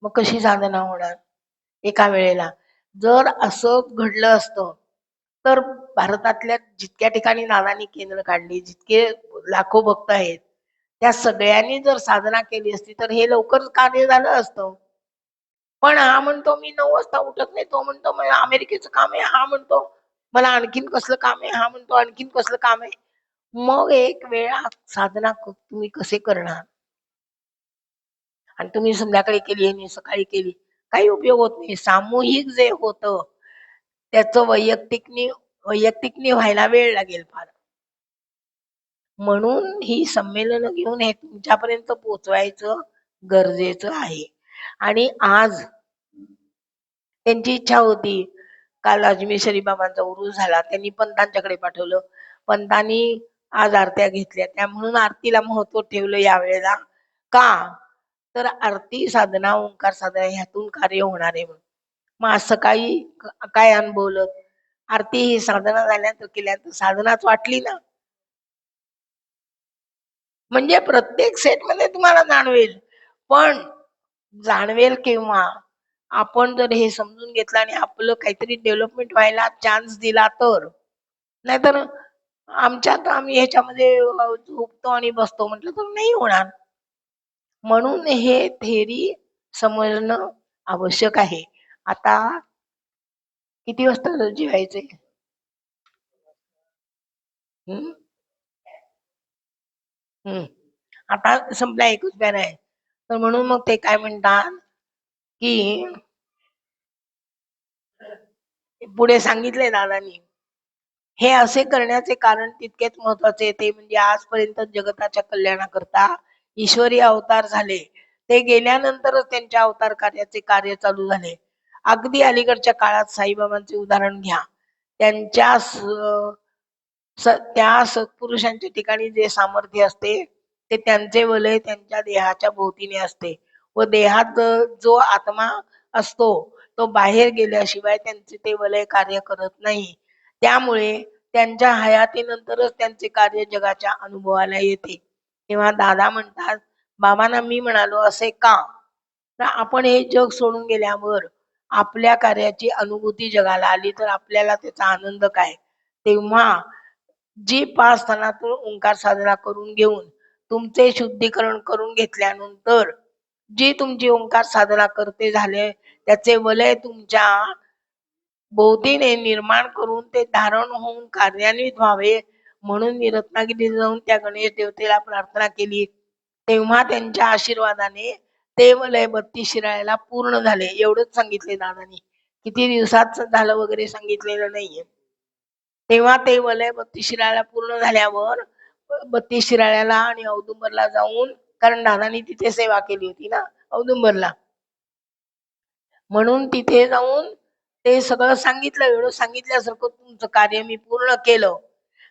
मग कशी साधना होणार एका वेळेला? जर असं घडलं असतं तर भारतातल्या जितक्या ठिकाणी नानांनी केंद्र काढली, जितके लाखो भक्त आहेत, त्या सगळ्यांनी जर साधना केली असती तर हे लवकर कार्य झालं असतं. पण हा म्हणतो मी 9 वाजता उठत नाही, तो म्हणतो मला अमेरिकेचं काम आहे, हा म्हणतो मला आणखीन कसलं काम आहे, हा म्हणतो आणखीन कसलं काम आहे. मग एक वेळा साधना तुम्ही कसे करणार? आणि तुम्ही संध्याकाळी केली आणि सकाळी केली, काही उपयोग होत नाही. सामूहिक जे होतं त्याचं वैयक्तिकनी व्हायला वेळ लागेल फार. म्हणून ही संमेलन घेऊन हे तुमच्यापर्यंत पोहोचवायचं गरजेचं आहे. आणि आज त्यांची इच्छा होती, काल अजमेर शरीफ बाबांचा उरूस झाला, त्यांनी पंतांच्याकडे पाठवलं, पंतांनी आज आरत्या घेतल्या, त्या म्हणून आरतीला महत्व ठेवलं यावेळेला. का तर आरती साधना ओंकार साधना ह्यातून कार्य होणार आहे म्हणून. मग आज सकाळी काय अनुभवलं? आरती ही साधना झाल्यानंतर केल्यानंतर साधनाच वाटली ना. म्हणजे प्रत्येक सेट मध्ये तुम्हाला जाणवेल, पण जाणवेल केव्हा? आपण जर हे समजून घेतलं आणि आपलं काहीतरी डेव्हलपमेंट व्हायला चान्स दिला तर. नाहीतर आमच्यात आम्ही ह्याच्यामध्ये झोपतो आणि बसतो म्हटलं तर नाही होणार. म्हणून हे थेरी समजणं आवश्यक आहे. आता किती वाजता जेवायचंय? हम्म हम्म आता संपला, एकच बॅन आहे. तर म्हणून मग ते काय म्हणतात की पुढे सांगितले दादांनी, हे असे करण्याचे कारण तितकेच महत्वाचे, ते म्हणजे आजपर्यंत जगताच्या कल्याणाकरता ईश्वरी अवतार झाले, ते गेल्यानंतरच त्यांच्या अवतार कार्याचे कार्य चालू झाले. अगदी अलीकडच्या काळात साईबाबांचे उदाहरण घ्या. त्यांच्या त्या सत्पुरुषांच्या ठिकाणी जे सामर्थ्य असते ते त्यांचे वलय त्यांच्या देहाच्या भोवतीने असते, व देहात जो आत्मा असतो तो बाहेर गेल्याशिवाय त्यांचे ते वलय कार्य करत नाही. त्यामुळे त्यांच्या हयातीनंतरच त्यांचे कार्य जगाच्या अनुभवाला येते. तेव्हा दादा म्हणतात, बाबांना मी म्हणालो असे का, तर आपण हे जग सोडून गेल्यावर आपल्या कार्याची अनुभूती जगाला आली तर आपल्याला त्याचा आनंद काय? तेव्हा जी 5 स्थानातून ओंकार साधना करून घेऊन तुमचे शुद्धीकरण करून घेतल्यानंतर जी तुमची ओंकार साधना करते झाले त्याचे वलय तुमच्या भोवतीने निर्माण करून ते धारण होऊन कार्यान्वित व्हावे म्हणून मी रत्नागिरी जाऊन त्या गणेश देवतेला प्रार्थना केली. तेव्हा त्यांच्या आशीर्वादाने ते वलय 32 शिराळ्याला पूर्ण झाले. एवढंच सांगितले दादांनी, किती दिवसात झालं वगैरे सांगितलेलं नाहीये. तेव्हा ते वलय 32 शिराळ्याला पूर्ण झाल्यावर 32 शिराळ्याला आणि औदुंबरला जाऊन, कारण दादांनी तिथे सेवा केली होती ना औदुंबरला, म्हणून तिथे जाऊन ते सगळं सांगितलं, एवढं सांगितल्यासारखं तुमचं कार्य मी पूर्ण केलं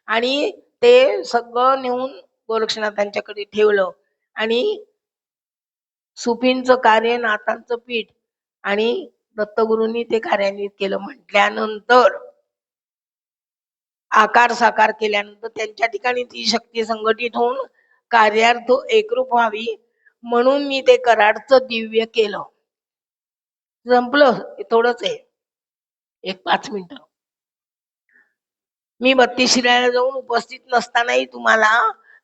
आणि ते सगळं नेऊन गोरक्षनाथांच्याकडे ठेवलं आणि सुफींचं कार्य, नाथांचं पीठ आणि दत्तगुरूंनी ते कार्यान्वित केलं म्हटल्यानंतर, आकार साकार केल्यानंतर त्यांच्या ठिकाणी ती शक्ती संघटित होऊन कार्यार्थ एकरूप व्हावी म्हणून मी ते कराडचं दिव्य केलं. संपलं, थोडंच आहे, एक 5 मिनिटं. मी 32 शिराळ्याला जाऊन उपस्थित नसतानाही तुम्हाला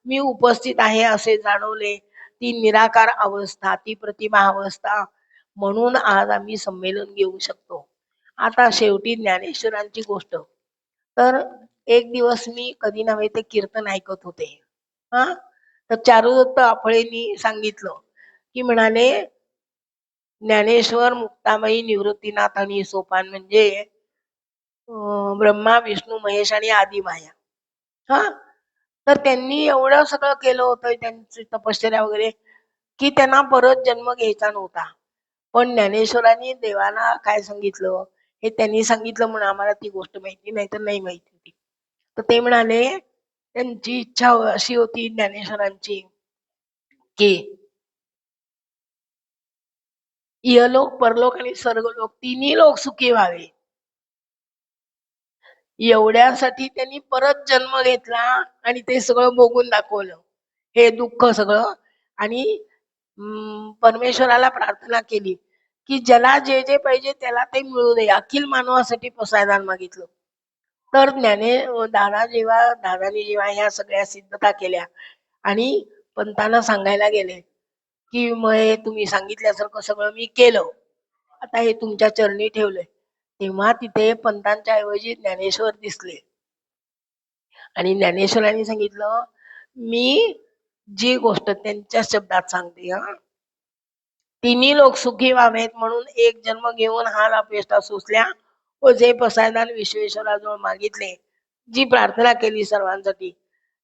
मी उपस्थित आहे असे जाणवले. ती निराकार अवस्था, ती प्रतिमा अवस्था म्हणून आज आम्ही संमेलन घेऊ शकतो. आता शेवटी ज्ञानेश्वरांची गोष्ट. तर एक दिवस मी कधी नव्हे ते कीर्तन ऐकत होते. हा, तर चारुदत्त आपळेंनी सांगितलं की म्हणाले, ज्ञानेश्वर, मुक्ताबाई, निवृत्तीनाथ आणि सोपान म्हणजे ब्रह्मा, विष्णू, महेश आणि आदी माया. हा, तर त्यांनी एवढं सगळं केलं होतं, त्यांची तपश्चर्या वगैरे, की त्यांना परत जन्म घ्यायचा नव्हता. पण ज्ञानेश्वरांनी देवाला काय सांगितलं हे त्यांनी सांगितलं म्हणून आम्हाला ती गोष्ट माहिती, नाही तर नाही माहिती होती. तर ते म्हणाले, त्यांची इच्छा अशी होती ज्ञानेश्वरांची की इहलोक, परलोक आणि स्वर्गलोक तिन्ही लोक सुखी व्हावे, एवढ्यासाठी त्यांनी परत जन्म घेतला आणि ते सगळं भोगून दाखवलं, हे दुःख सगळं. आणि परमेश्वराला प्रार्थना केली की ज्याला जे जे पाहिजे त्याला ते मिळू दे, अखिल मानवासाठी प्रसादान मागितलं. तर दादानी जेव्हा ह्या सगळ्या सिद्धता केल्या आणि पंतांना सांगायला गेले की मग तुम्ही सांगितल्यासारखं सगळं मी केलं, आता हे तुमच्या चरणी ठेवलंय, तेव्हा तिथे पंतांच्या ऐवजी ज्ञानेश्वर दिसले. आणि ज्ञानेश्वरांनी सांगितलं, मी जी गोष्ट त्यांच्या शब्दात सांगते, हा, तिन्ही लोक सुखी व्हावेत म्हणून एक जन्म घेऊन हाल अपेष्टा सोसल्या व जे प्रसादान विश्वेश्वराजवळ मागितले, जी प्रार्थना केली सर्वांसाठी,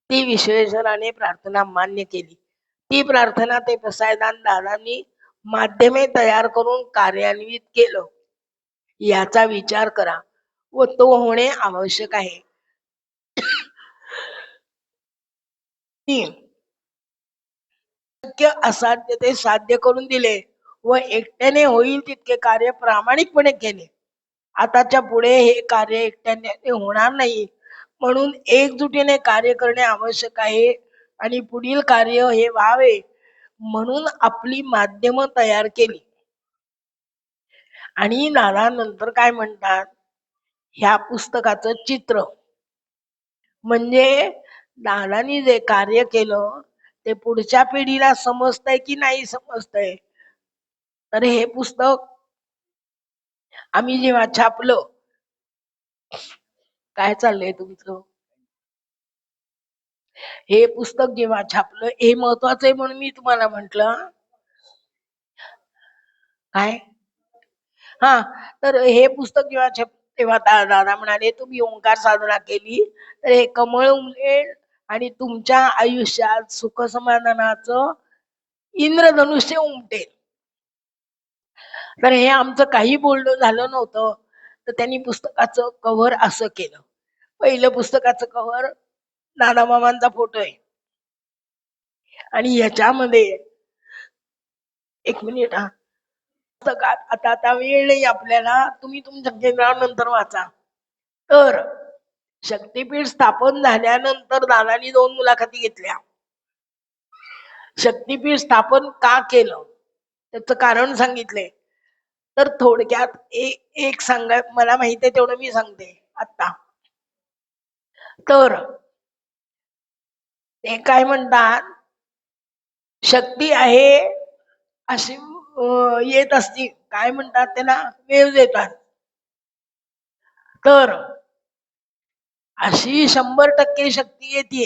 ती विश्वेश्वराने प्रार्थना मान्य केली. ती प्रार्थना ते प्रसादान दादांनी माध्यमे तयार करून कार्यान्वित केलं. याचा विचार करा व तो होणे आवश्यक आहे. शक्य असाध्य ते साध्य करून दिले व एकट्याने होईल तितके कार्य प्रामाणिकपणे केले. आताच्या पुढे हे कार्य एकट्याने होणार नाही, म्हणून एकजुटीने कार्य करणे आवश्यक आहे आणि पुढील कार्य हे व्हावे म्हणून आपली माध्यम तयार केली. आणि नानानंतर काय म्हणतात, ह्या पुस्तकाचं चित्र म्हणजे दादानी जे कार्य केलं ते पुढच्या पिढीला समजतंय की नाही समजतंय. तर हे पुस्तक आम्ही जेव्हा छापलं, काय चाललंय तुमचं, हे पुस्तक जेव्हा छापलं हे महत्वाचं आहे म्हणून मी तुम्हाला म्हंटल. काय, हा, तर हे पुस्तक जेव्हा तेव्हा दादा म्हणाले, तुम्ही ओंकार साधना केली तर हे कमळ उमलेल आणि तुमच्या आयुष्यात सुख समाधानाचं इंद्रधनुष्य उमटेल. तर हे आमचं काही बोलणं झालं नव्हतं, तर त्यांनी पुस्तकाचं कव्हर असं केलं. पहिलं पुस्तकाचं कव्हर दादा मामांचा फोटो आहे आणि ह्याच्यामध्ये, एक मिनिट, हा, पुस्तकात आता वेळ नाही आपल्याला, तुम्ही तुमच्या केंद्रानंतर वाचा. तर शक्तीपीठ स्थापन झाल्यानंतर दादानी 2 मुलाखती घेतल्या. शक्तीपीठ स्थापन का केलं त्याचं कारण सांगितले. तर थोडक्यात एक सांगा, मला माहिती आहे तेवढं मी सांगते आता. तर ते काय म्हणतात, शक्ती आहे अशी येत असती, काय म्हणतात त्याला, वेव्ह येतात. तर अशी 100% शक्ती येते,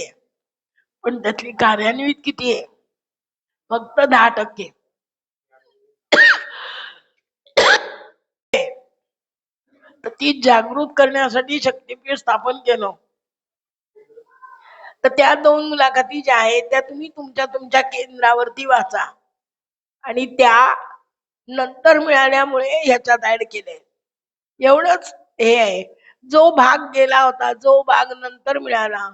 पण त्यातली कार्यान्वित किती आहे, फक्त 10%. तर ती जागृत करण्यासाठी शक्तीपीठ स्थापन केलं. तर त्या 2 मुलाखती ज्या आहेत त्या तुम्ही तुमच्या तुमच्या केंद्रावरती वाचा आणि त्या नंतर मिळाल्यामुळे ह्याच्यात ऍड केले. एवढंच हे आहे. जो भाग गेला होता, जो भाग नंतर मिळाला,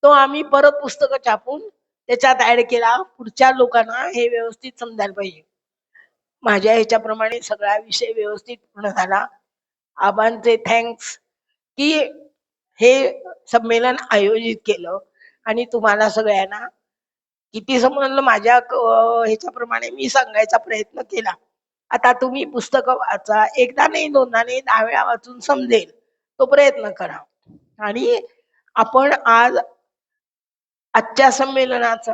तो आम्ही परत पुस्तकं छापून त्याच्यात ऍड केला. पुढच्या लोकांना हे व्यवस्थित समजायला पाहिजे. माझ्या ह्याच्याप्रमाणे सगळा विषय व्यवस्थित पूर्ण झाला. आबांचे थँक्स की हे संमेलन आयोजित केलं आणि तुम्हाला सगळ्यांना किती समजलं माझ्या ह्याच्याप्रमाणे मी सांगायचा प्रयत्न केला. आता तुम्ही पुस्तकं वाचा, एकदा नाही, दोनदा नाही, 10 वेळा वाचून समजेल तो प्रयत्न करा. आणि आपण आज आजच्या संमेलनाचा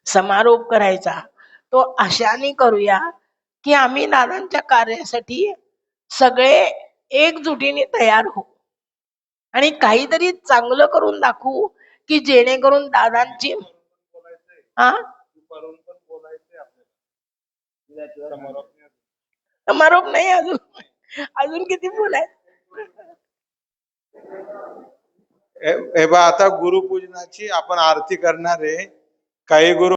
समारोप करायचा तो अशाने करूया की आम्ही दादांच्या कार्यासाठी सगळे एकजुटीने तयार होऊ आणि काहीतरी चांगलं करून दाखवू की जेणेकरून दादांची हा समारोप नाही अजून, अजून किती बोलाय. हे बा आता गुरुपूजनाची आपण आरती करणार आहे. काही गुरु